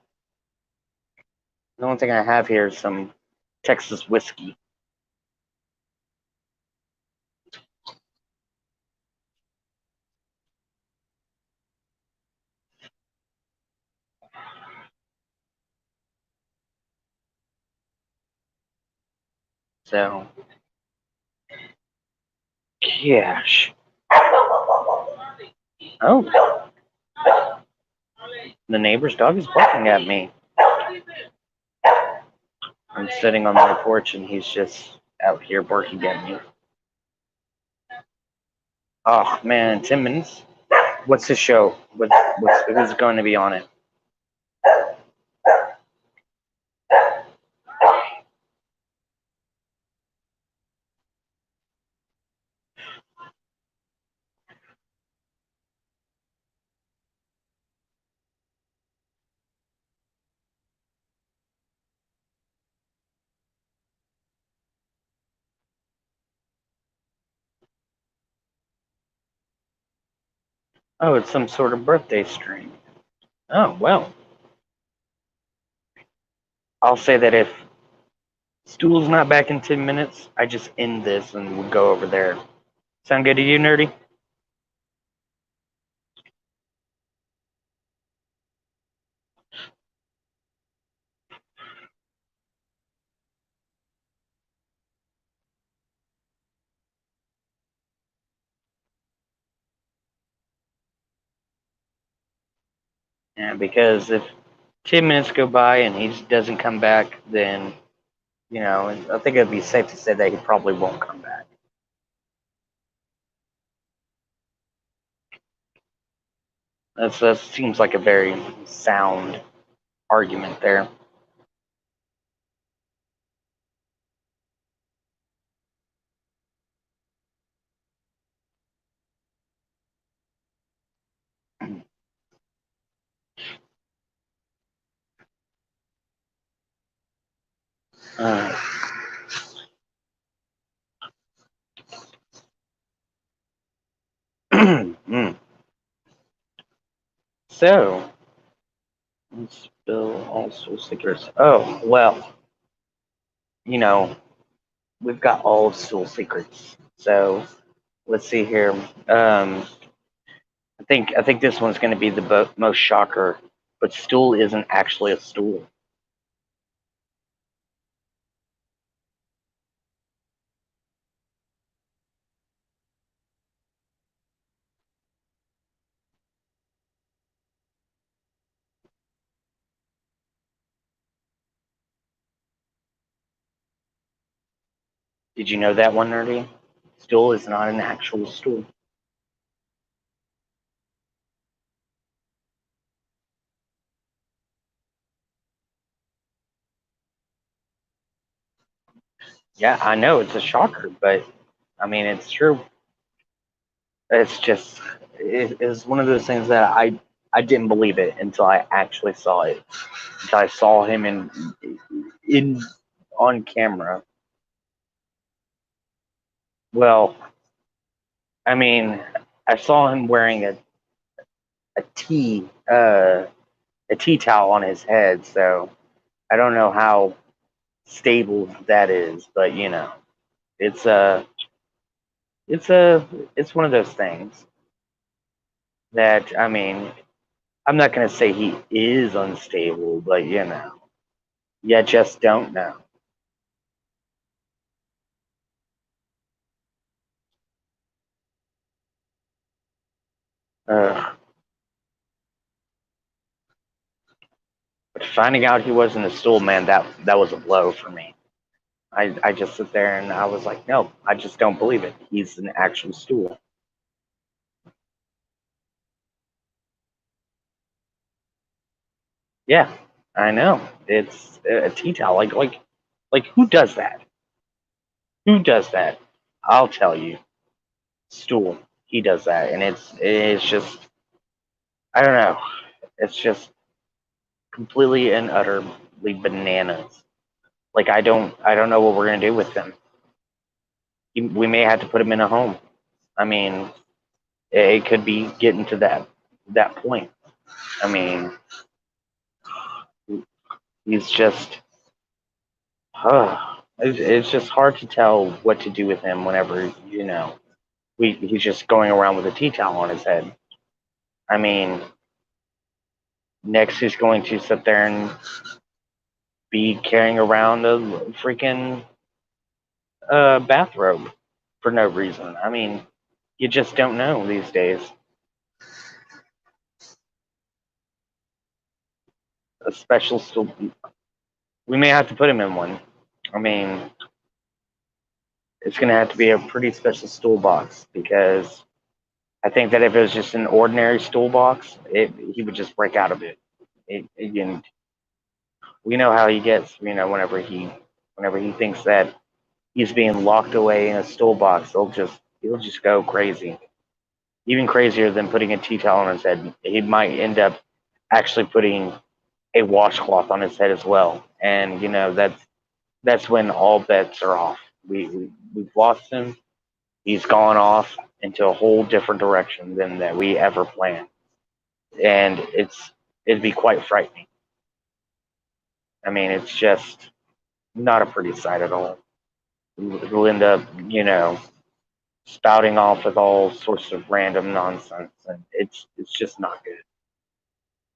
The only thing I have here is some Texas whiskey. So, gosh. Oh, the neighbor's dog is barking at me. I'm sitting on my porch and he's just out here barking at me. Oh man, 10 minutes? What's the show? Who's going to be on it? Oh, it's some sort of birthday stream. Oh, well. I'll say that if Stool's not back in 10 minutes, I just end this and we'll go over there. Sound good to you, Nerdy? Yeah, because if 10 minutes go by and he doesn't come back, then You know, and I think it'd be safe to say that he probably won't come back. That seems like a very sound argument there. Uh, mm. So, let's spill all Stool secrets. Oh, well, you know, we've got all of Stool secrets. So, let's see here. I think this one's going to be the most shocker, but Stool isn't actually a stool. Did you know that one, Nerdy? Stool is not an actual stool. Yeah, I know it's a shocker, but I mean it's true. It's just it's one of those things that I didn't believe it until I actually saw it. Until I saw him in on camera. Well, I mean, I saw him wearing a tea a tea towel on his head, so I don't know how stable that is, but you know, it's a it's a it's one of those things that I mean, I'm not gonna say he is unstable, but you know, you just don't know. Ugh. But finding out he wasn't a stool man, that was a blow for me. I just sit there and I was like, no, I just don't believe it. He's an actual stool. Yeah, I know. It's a tea towel. Like who does that? Who does that? I'll tell you. Stool. He does that, and it's just I don't know. It's just completely and utterly bananas. Like I don't know what we're gonna do with him. We may have to put him in a home. I mean, it could be getting to that point. I mean, he's just it's just hard to tell what to do with him whenever you know he's just going around with a tea towel on his head. I mean, next he's going to sit there and be carrying around a freaking bathrobe for no reason. I mean, you just don't know these days. A special stool. We may have to put him in one. I mean, it's going to have to be a pretty special stool box because I think that if it was just an ordinary stool box, he would just break out of it. Again, we know how he gets. You know, whenever he thinks that he's being locked away in a stool box, he'll just go crazy. Even crazier than putting a tea towel on his head. He might end up actually putting a washcloth on his head as well. And you know that's when all bets are off. We've lost him. He's gone off into a whole different direction than that we ever planned, and it'd be quite frightening. I mean, it's just not a pretty sight at all. He'll end up, you know, spouting off with all sorts of random nonsense, and it's just not good.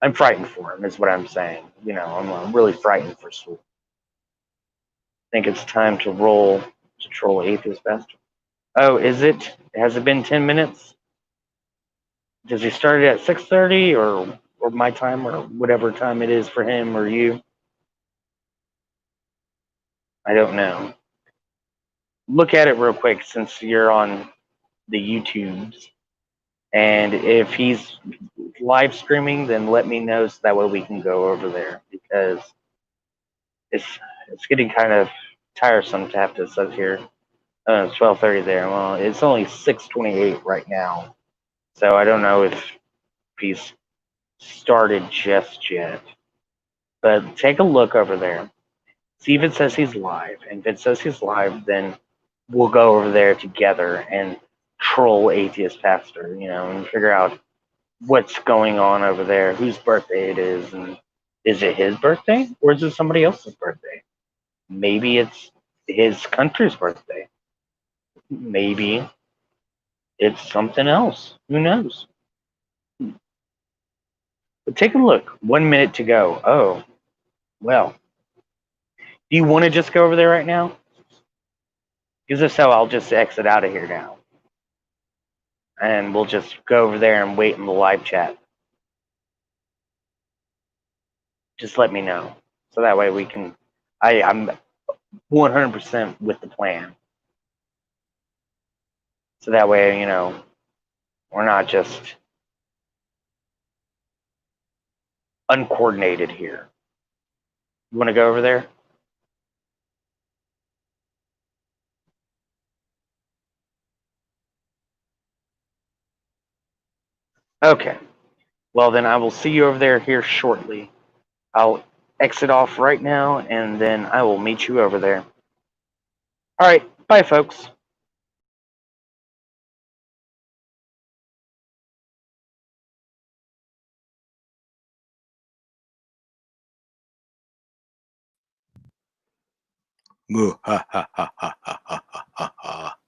I'm frightened for him, is what I'm saying. You know, I'm really frightened for Stool. I think it's time to roll to troll Atheist Bastard. Oh, is it? Has it been 10 minutes? Does he start it at 6:30 or my time or whatever time it is for him or you? I don't know. Look at it real quick since you're on the YouTubes. And if he's live streaming, then let me know so that way we can go over there because it's it's getting kind of tiresome to have to sit here. 12:30 there. Well, it's only 6:28 right now, so I don't know if he's started just yet. But take a look over there. See if it says he's live. And if it says he's live, then we'll go over there together and troll Atheist Pastor, you know, and figure out what's going on over there, whose birthday it is, and is it his birthday or is it somebody else's birthday? Maybe it's his country's birthday. Maybe it's something else. Who knows? But take a look. 1 minute to go. Oh, well. Do you want to just go over there right now? Because if so, I'll just exit out of here now. And we'll just go over there and wait in the live chat. Just let me know. So that way we can... I'm 100% with the plan. So that way, you know, we're not just uncoordinated here. You want to go over there? Okay. Well, then I will see you over there here shortly. I'll exit off right now, and then I will meet you over there. All right. Bye, folks. Moo ha ha ha ha ha ha ha ha.